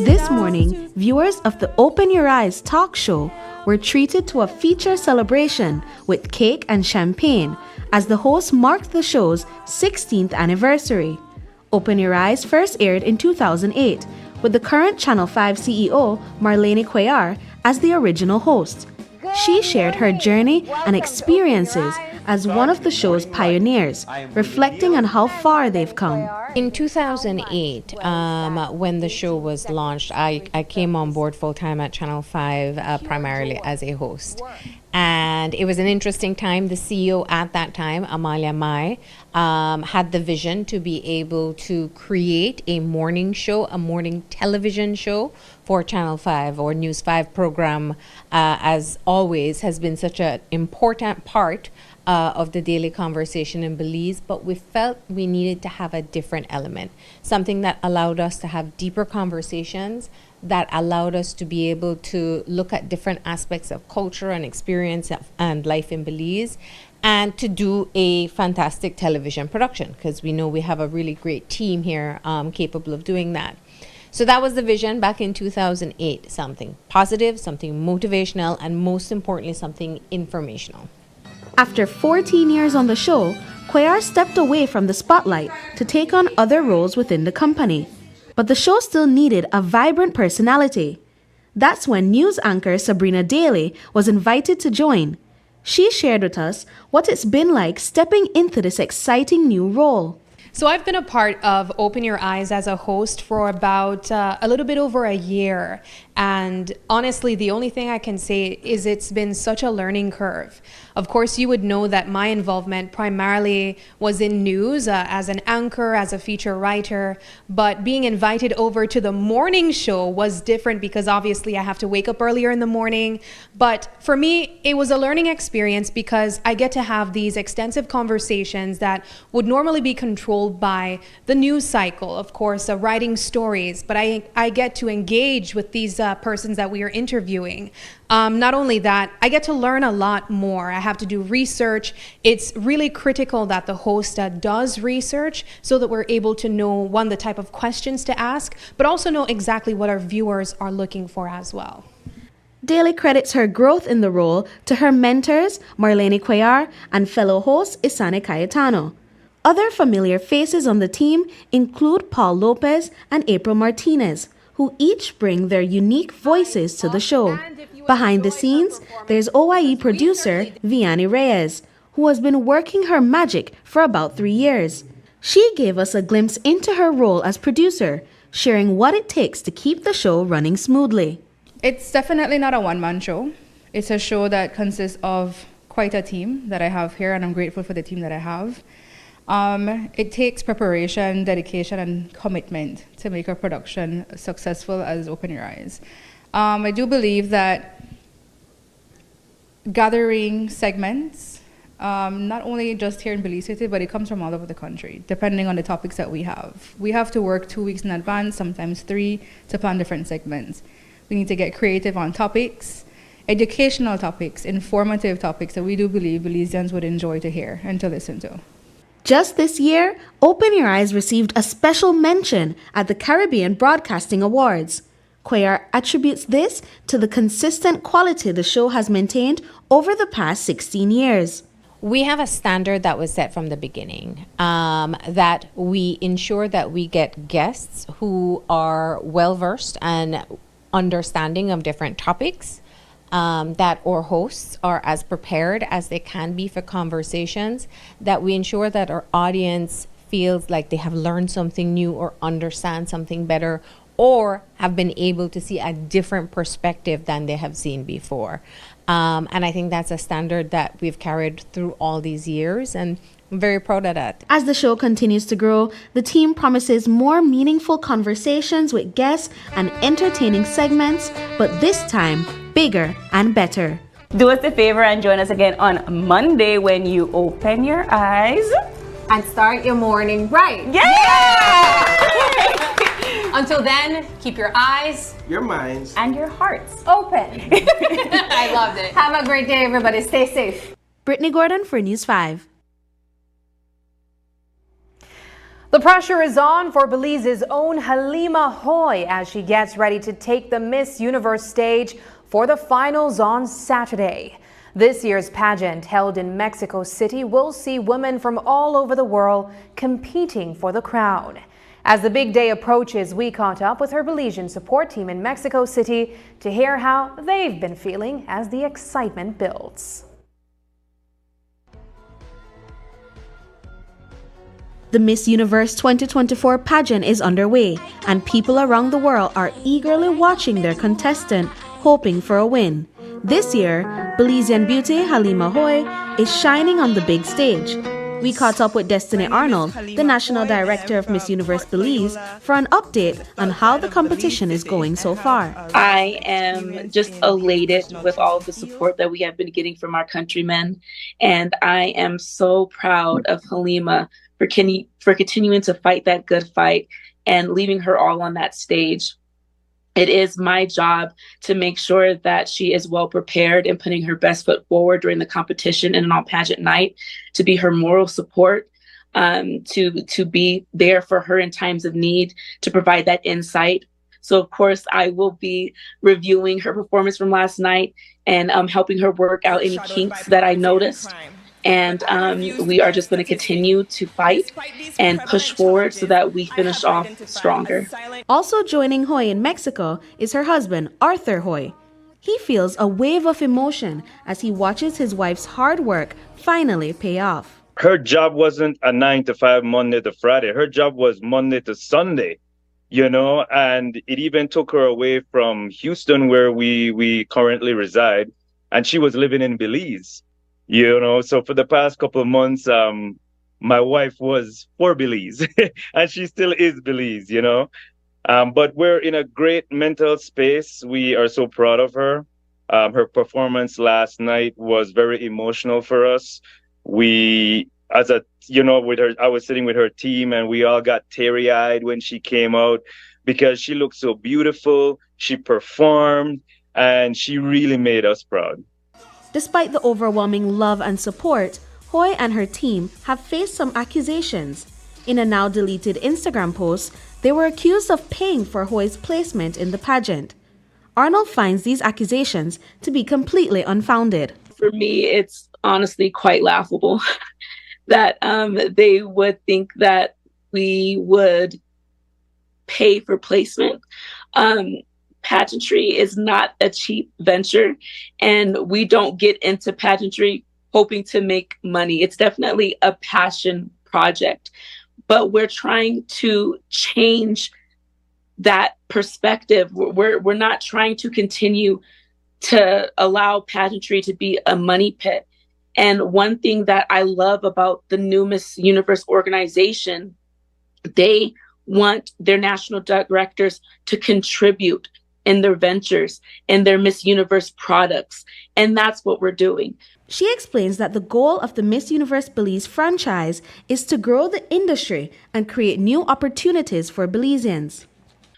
This morning, viewers of the Open Your Eyes talk show were treated to a feature celebration with cake and champagne as the host marked the show's 16th anniversary. Open Your Eyes first aired in 2008 with the current Channel 5 CEO Marlene Cuellar as the original host. She shared her journey and experiences as one of the show's pioneers, reflecting on how far they've come. In 2008, when the show was launched, I came on board full-time at Channel 5 primarily as a host. And it was an interesting time. The CEO at that time, Amalia Mai, had the vision to be able to create a morning show, a morning television show for Channel 5 or News 5 program, as always has been such an important part of the daily conversation in Belize, but we felt we needed to have a different element, something that allowed us to have deeper conversations, that allowed us to be able to look at different aspects of culture and experience and life in Belize, and to do a fantastic television production, because we know we have a really great team here capable of doing that. So that was the vision back in 2008, something positive, something motivational, and most importantly, something informational. After 14 years on the show, Cuellar stepped away from the spotlight to take on other roles within the company. but the show still needed a vibrant personality. That's when news anchor Sabrina Daly was invited to join. She shared with us what it's been like stepping into this exciting new role. So I've been a part of Open Your Eyes as a host for about a little bit over a year. And honestly, the only thing I can say is it's been such a learning curve. Of course, you would know that my involvement primarily was in news as an anchor, as a feature writer. But being invited over to the morning show was different because obviously I have to wake up earlier in the morning. But for me, it was a learning experience because I get to have these extensive conversations that would normally be controlled by the news cycle, of course, writing stories. But I get to engage with these persons that we are interviewing. Not only that, I get to learn a lot more. I have to do research. It's really critical that the host does research so that we're able to know, one, the type of questions to ask, but also know exactly what our viewers are looking for as well. Daly credits her growth in the role to her mentors, Marlene Cuellar, and fellow host Isane Cayetano. Other familiar faces on the team include Paul Lopez and April Martinez, who each bring their unique voices to the show. Behind the scenes, there's OIE producer Vianney Reyes, who has been working her magic for about 3 years. She gave us a glimpse into her role as producer, sharing what it takes to keep the show running smoothly. It's definitely not a one-man show. It's a show that consists of quite a team that I have here, and I'm grateful for the team that I have. It takes preparation, dedication, and commitment to make a production successful as Open Your Eyes. I do believe that gathering segments, not only just here in Belize City, but it comes from all over the country, depending on the topics that we have. We have to work 2 weeks in advance, sometimes 3, to plan different segments. We need to get creative on topics, educational topics, informative topics that we do believe Belizeans would enjoy to hear and to listen to. Just this year, Open Your Eyes received a special mention at the Caribbean Broadcasting Awards. Cuellar attributes this to the consistent quality the show has maintained over the past 16 years. We have a standard that was set from the beginning, that we ensure that we get guests who are well-versed and understanding of different topics, that our hosts are as prepared as they can be for conversations, that we ensure that our audience feels like they have learned something new or understand something better or have been able to see a different perspective than they have seen before. And I think that's a standard that we've carried through all these years, and I'm very proud of that. As the show continues to grow, the team promises more meaningful conversations with guests and entertaining segments, but this time, bigger and better. Do us a favor and join us again on Monday when you open your eyes and start your morning right. Yeah! Until then, keep your eyes, your minds, and your hearts open. I loved it. Have a great day, everybody. Stay safe. Brittany Gordon for News 5. The pressure is on for Belize's own Halima Hoy as she gets ready to take the Miss Universe stage for the finals on Saturday. This year's pageant, held in Mexico City, will see women from all over the world competing for the crown. As the big day approaches, we caught up with her Belizean support team in Mexico City to hear how they've been feeling as the excitement builds. The Miss Universe 2024 pageant is underway, and people around the world are eagerly watching their contestant, hoping for a win. This year, Belizean beauty Halima Hoy is shining on the big stage. We caught up with Destiny Arnold, the National Director of Miss Universe Belize, for an update on how the competition is going so far. I am just elated with all of the support that we have been getting from our countrymen, and I am so proud of Halima for continuing to fight that good fight and leaving her all on that stage. It is my job to make sure that she is well prepared and putting her best foot forward during the competition and on pageant night, to be her moral support, to be there for her in times of need, to provide that insight. So, of course, I will be reviewing her performance from last night and helping her work out any kinks that I noticed. And we are just going to continue to fight and push forward so that we finish off stronger. Also joining Hoy in Mexico is her husband, Arthur Hoy. He feels a wave of emotion as he watches his wife's hard work finally pay off. Her job wasn't a 9 to 5 Monday to Friday. Her job was Monday to Sunday, and it even took her away from Houston, where we currently reside. And she was living in Belize, So for the past couple of months, my wife was for Belize and she still is Belize, But we're in a great mental space. We are so proud of her. Her performance last night was very emotional for us. With her, I was sitting with her team and we all got teary-eyed when she came out because she looked so beautiful. She performed and she really made us proud. Despite the overwhelming love and support, Hoy and her team have faced some accusations. In a now deleted Instagram post, they were accused of paying for Hoy's placement in the pageant. Arnold finds these accusations to be completely unfounded. For me, it's honestly quite laughable that they would think that we would pay for placement. Pageantry is not a cheap venture, and we don't get into pageantry hoping to make money. It's definitely a passion project, but we're trying to change that perspective. We're not trying to continue to allow pageantry to be a money pit. And one thing that I love about the new Miss Universe organization, they want their national directors to contribute in their ventures, in their Miss Universe products. And that's what we're doing. She explains that the goal of the Miss Universe Belize franchise is to grow the industry and create new opportunities for Belizeans.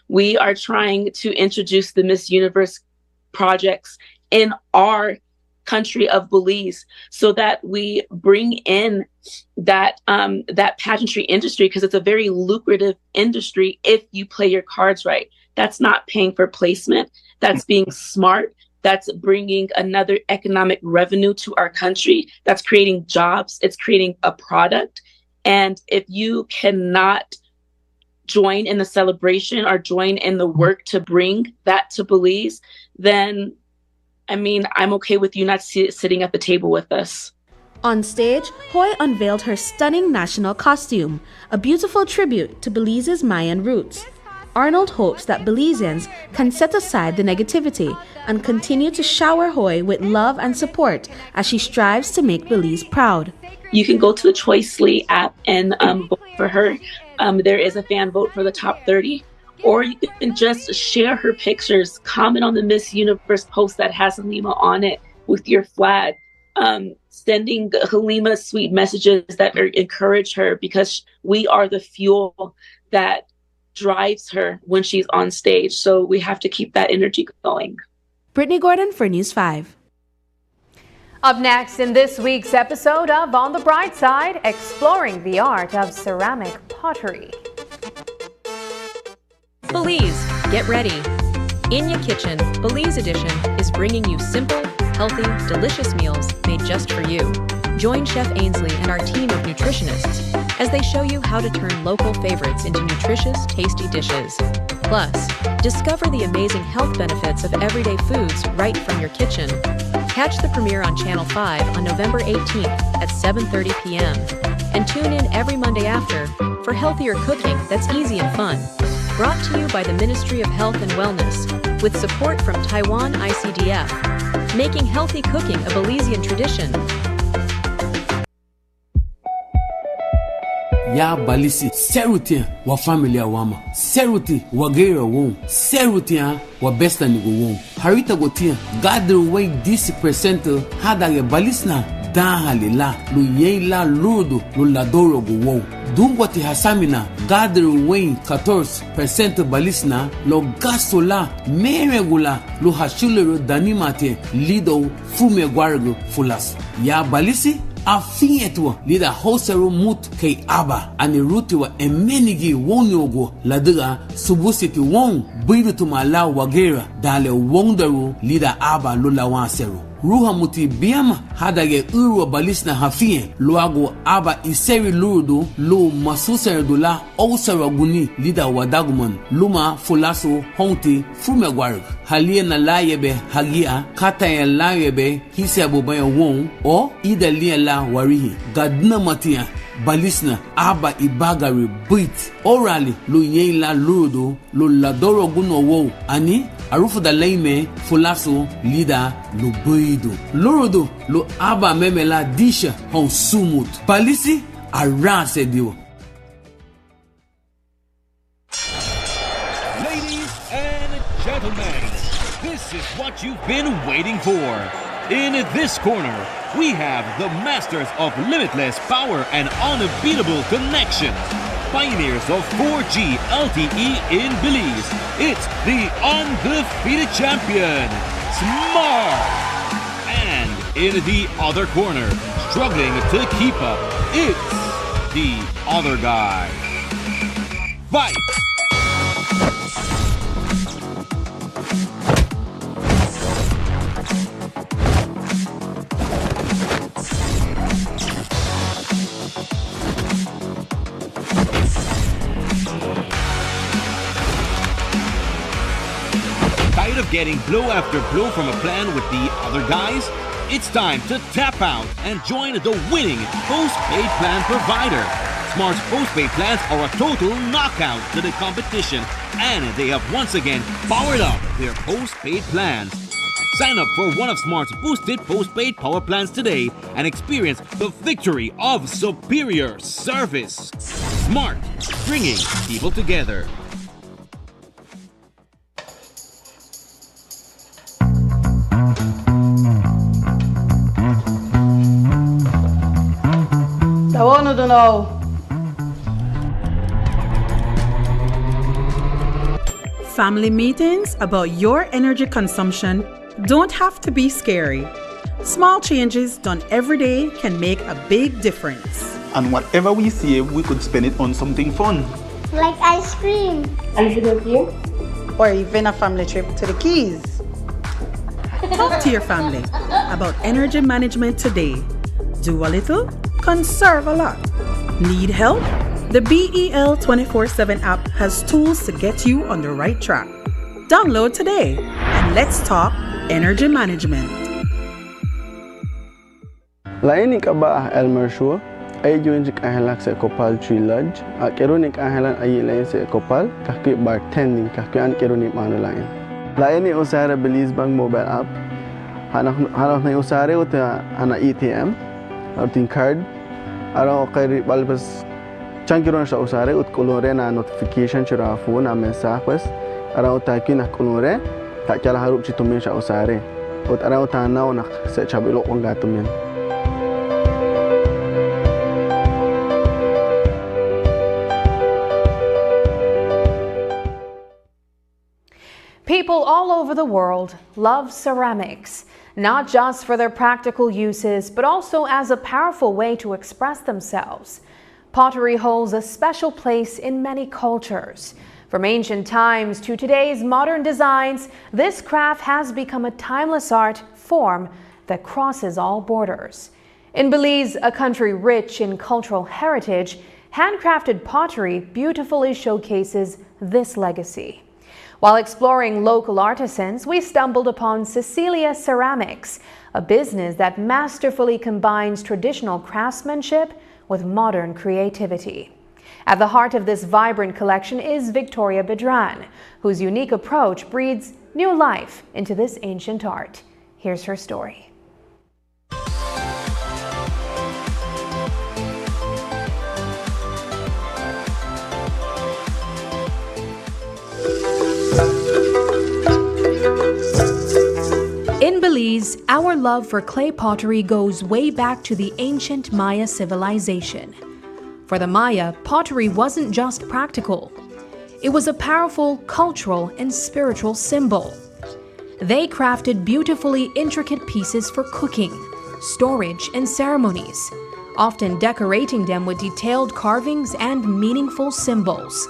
We are trying to introduce the Miss Universe projects in our country of Belize so that we bring in that pageantry industry, because it's a very lucrative industry if you play your cards right. That's not paying for placement. That's being smart. That's bringing another economic revenue to our country. That's creating jobs. It's creating a product. And if you cannot join in the celebration or join in the work to bring that to Belize, then, I'm okay with you not sitting at the table with us. On stage, Hoy unveiled her stunning national costume, a beautiful tribute to Belize's Mayan roots. Arnold hopes that Belizeans can set aside the negativity and continue to shower Hoy with love and support as she strives to make Belize proud. You can go to the Choicely app and vote for her. There is a fan vote for the top 30. Or you can just share her pictures, comment on the Miss Universe post that has Halima on it with your flag, sending Halima sweet messages that encourage her, because we are the fuel that drives her when she's on stage. So we have to keep that energy going. Brittany Gordon for News 5. Up next in this week's episode of On the Bright Side, exploring the art of ceramic pottery. Belize, get ready. In Your Kitchen, Belize Edition is bringing you simple, healthy, delicious meals made just for you. Join Chef Ainsley and our team of nutritionists as they show you how to turn local favorites into nutritious, tasty dishes. Plus, discover the amazing health benefits of everyday foods right from your kitchen. Catch the premiere on Channel 5 on November 18th at 7:30 p.m. And tune in every Monday after for healthier cooking that's easy and fun. Brought to you by the Ministry of Health and Wellness, with support from Taiwan ICDF, making healthy cooking a Belizean tradition. Ya balisi seruti wa familia wama seruti wa gera won seruti wa besta ni go won harita gotia gather way 10% hada ya balisna da halila lu yela ludo lu ladoro go won dungwati hasamina gather way 14% balisna lo gasola meregula lu hashulero danimate lido fume gwargo fulas ya balisi afietwa lida hosero mut kay aba ani rutiwa emenigi wonyogo ladiga subusiti won bidu tumala wagera dale wondaru lida aba lula wansero ruha muti biama hadage uru balisna hafien luago aba iseri lurudo lo masusere dola ausara guni lida wadaguman luma fulaso honte fumegwarg halie na layebe hagia kata ya layebe hisia bobaya won o ida lia la warihi gadna matia balisna aba ibagari bit orally lo yela lurudo lo ladoro guno wo ani arufu da leime fulaso lida lo boido lurudo lo aba memela disha hon sumut balisi arase dio. Ladies and gentlemen, this is what you've been waiting for. In this corner, we have the masters of limitless power and unbeatable connections. Pioneers of 4G LTE in Belize. It's the undefeated champion, Smart. And in the other corner, struggling to keep up, it's the other guy. Fight! Tired of getting blow after blow from a plan with the other guys? It's time to tap out and join the winning postpaid plan provider. Smart's postpaid plans are a total knockout to the competition, and they have once again powered up their postpaid plans. Sign up for one of Smart's boosted postpaid power plans today and experience the victory of superior service. Smart, bringing people together. I want to know. Family meetings about your energy consumption don't have to be scary. Small changes done every day can make a big difference. And whatever we save, we could spend it on something fun. Like ice cream. And video here? Or even a family trip to the Keys. Talk to your family about energy management today. Do a little, conserve a lot. Need help? The BEL 24/7 app has tools to get you on the right track. Download today and let's talk energy management. Lain ka ba Elmer Shua? Ay yun jik ahelak sa Ecopal Tree Lodge. Keronik ahelan ay lain sa Ecopal kakwi bartending kakwi an keronik mano lain. Lain ni usara Belize Bank mobile app. Hanak na usara uta ana ATM or tin card. Araw kay balbas changiron sa usara ut kolore na notification chira phone na mensajes. Araw ta kin kolore ta kala harup chitumen sa usara. Ut araw ta naw nak sa chabilo kong gatumen. People all over the world love ceramics, not just for their practical uses, but also as a powerful way to express themselves. Pottery holds a special place in many cultures. From ancient times to today's modern designs, this craft has become a timeless art form that crosses all borders. In Belize, a country rich in cultural heritage, handcrafted pottery beautifully showcases this legacy. While exploring local artisans, we stumbled upon Cecilia Ceramics, a business that masterfully combines traditional craftsmanship with modern creativity. At the heart of this vibrant collection is Victoria Bedran, whose unique approach breathes new life into this ancient art. Here's her story. In Belize, our love for clay pottery goes way back to the ancient Maya civilization. For the Maya, pottery wasn't just practical. It was a powerful cultural and spiritual symbol. They crafted beautifully intricate pieces for cooking, storage, and ceremonies, often decorating them with detailed carvings and meaningful symbols.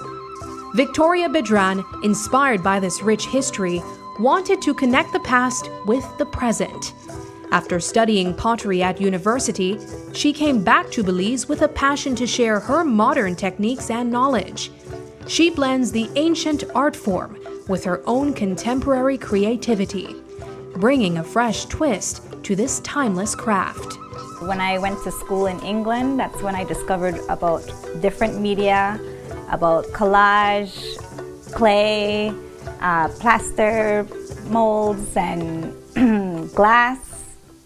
Victoria Bedran, inspired by this rich history, wanted to connect the past with the present. After studying pottery at university, she came back to Belize with a passion to share her modern techniques and knowledge. She blends the ancient art form with her own contemporary creativity, bringing a fresh twist to this timeless craft. When I went to school in England, that's when I discovered about different media, about collage, clay, plaster molds, and glass,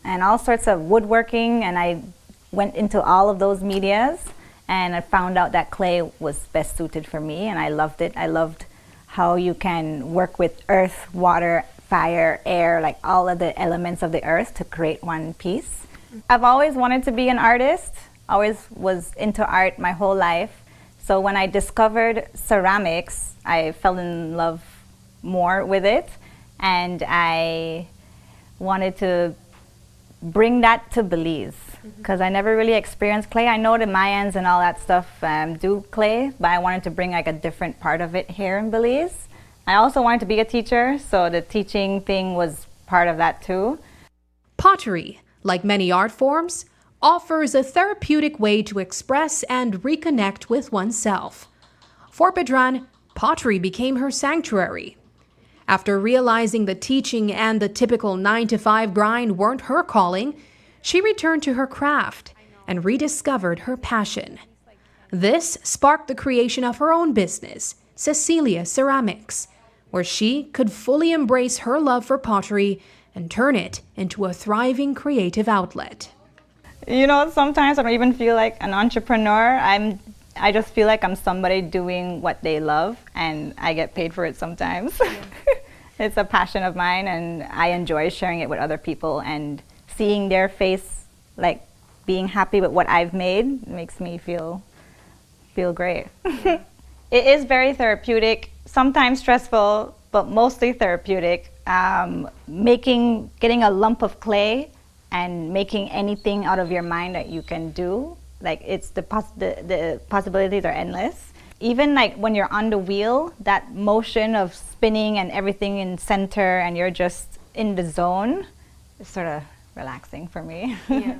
and all sorts of woodworking, and I went into all of those medias, and I found out that clay was best suited for me, and I loved it. I loved how you can work with earth, water, fire, air, like all of the elements of the earth to create one piece. I've always wanted to be an artist, always was into art my whole life. So when I discovered ceramics, I fell in love more with it, and I wanted to bring that to Belize, because I never really experienced clay. I know the Mayans and all that stuff do clay, but I wanted to bring like a different part of it here in Belize. I also wanted to be a teacher, so the teaching thing was part of that too. Pottery, like many art forms, offers a therapeutic way to express and reconnect with oneself. For Bedran, pottery became her sanctuary. After realizing the teaching and the typical 9-to-5 grind weren't her calling, she returned to her craft and rediscovered her passion. This sparked the creation of her own business, Cecilia Ceramics, where she could fully embrace her love for pottery and turn it into a thriving creative outlet. You know, sometimes I don't even feel like an entrepreneur. I just feel like I'm somebody doing what they love, and I get paid for it sometimes. Yeah. It's a passion of mine, and I enjoy sharing it with other people, and seeing their face, like being happy with what I've made, makes me feel great. Yeah. It is very therapeutic, sometimes stressful, but mostly therapeutic. Getting a lump of clay and making anything out of your mind that you can do, like it's the possibilities are endless. Even like when you're on the wheel, that motion of spinning and everything in center and you're just in the zone, is sort of relaxing for me. Yeah.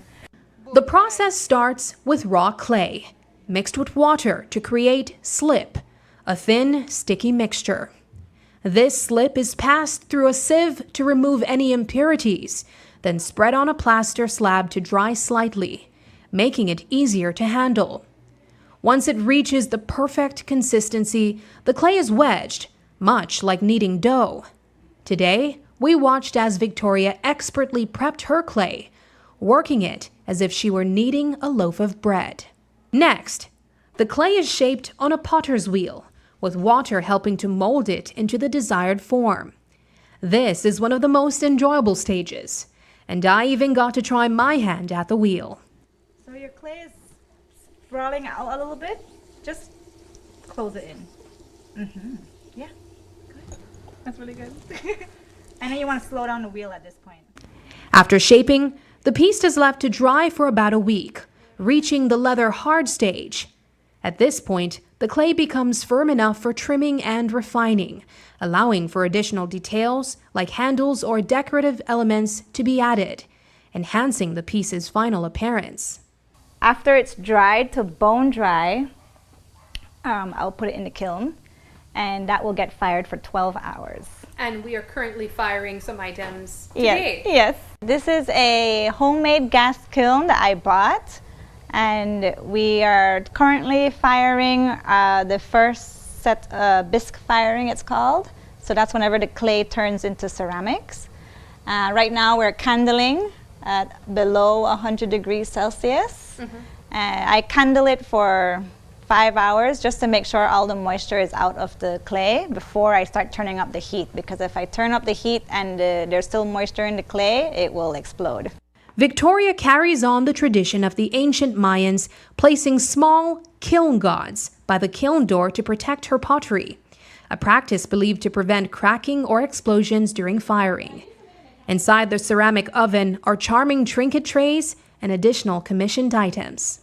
The process starts with raw clay, mixed with water to create slip, a thin, sticky mixture. This slip is passed through a sieve to remove any impurities, then spread on a plaster slab to dry slightly, making it easier to handle. Once it reaches the perfect consistency, the clay is wedged, much like kneading dough. Today, we watched as Victoria expertly prepped her clay, working it as if she were kneading a loaf of bread. Next, the clay is shaped on a potter's wheel, with water helping to mold it into the desired form. This is one of the most enjoyable stages, and I even got to try my hand at the wheel. So your clay is sprawling out a little bit, just close it in. Yeah, good. That's really good. And then you want to slow down the wheel at this point. After shaping, the piece is left to dry for about a week, reaching the leather hard stage. At this point, the clay becomes firm enough for trimming and refining, allowing for additional details like handles or decorative elements to be added, enhancing the piece's final appearance. After it's dried to bone dry, I'll put it in the kiln, and that will get fired for 12 hours. And we are currently firing some items today. Yes. This is a homemade gas kiln that I bought, and we are currently firing the first set, bisque firing it's called. So that's whenever the clay turns into ceramics. Right now we're candling at below 100 degrees Celsius. I candle it for 5 hours just to make sure all the moisture is out of the clay before I start turning up the heat, because if I turn up the heat and there's still moisture in the clay, it will explode. Victoria carries on the tradition of the ancient Mayans, placing small kiln gods by the kiln door to protect her pottery, a practice believed to prevent cracking or explosions during firing. Inside the ceramic oven are charming trinket trays and additional commissioned items.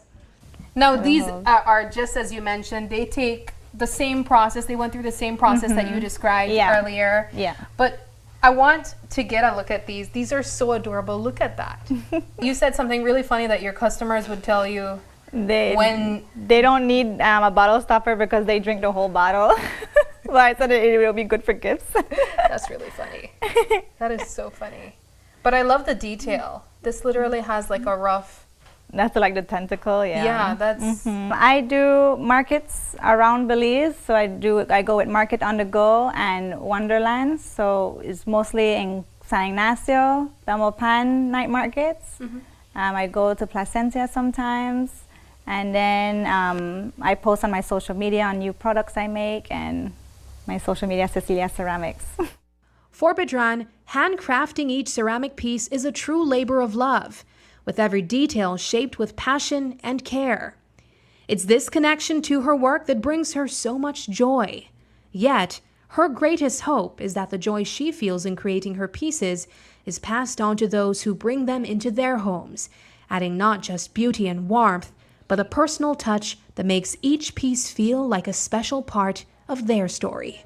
Now these are just as you mentioned, they take the same process, they went through the same process that you described earlier. Yeah. But I want to get a look at these. These are so adorable. Look at that. You said something really funny that your customers would tell you when they don't need a bottle stopper because they drink the whole bottle. But I said it will be good for gifts. That's really funny. That is so funny. But I love the detail. This literally has like a rough... That's like the tentacle, yeah. Yeah, that's... I do markets around Belize. So I go with Market on the Go and Wonderland. So it's mostly in San Ignacio, Belmopan night markets. I go to Placencia sometimes. And then I post on my social media on new products I make, and my social media, Cecilia Ceramics. For Bedran, handcrafting each ceramic piece is a true labor of love, with every detail shaped with passion and care. It's this connection to her work that brings her so much joy. Yet, her greatest hope is that the joy she feels in creating her pieces is passed on to those who bring them into their homes, adding not just beauty and warmth, but a personal touch that makes each piece feel like a special part of their story.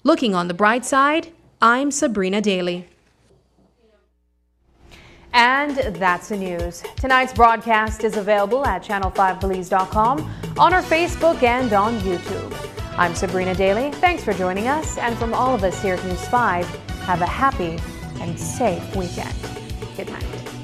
Looking on the bright side, I'm Sabrina Daly. And that's the news. Tonight's broadcast is available at channel5belize.com, on our Facebook, and on YouTube. I'm Sabrina Daly. Thanks for joining us. And from all of us here at News 5, have a happy and safe weekend. Good night.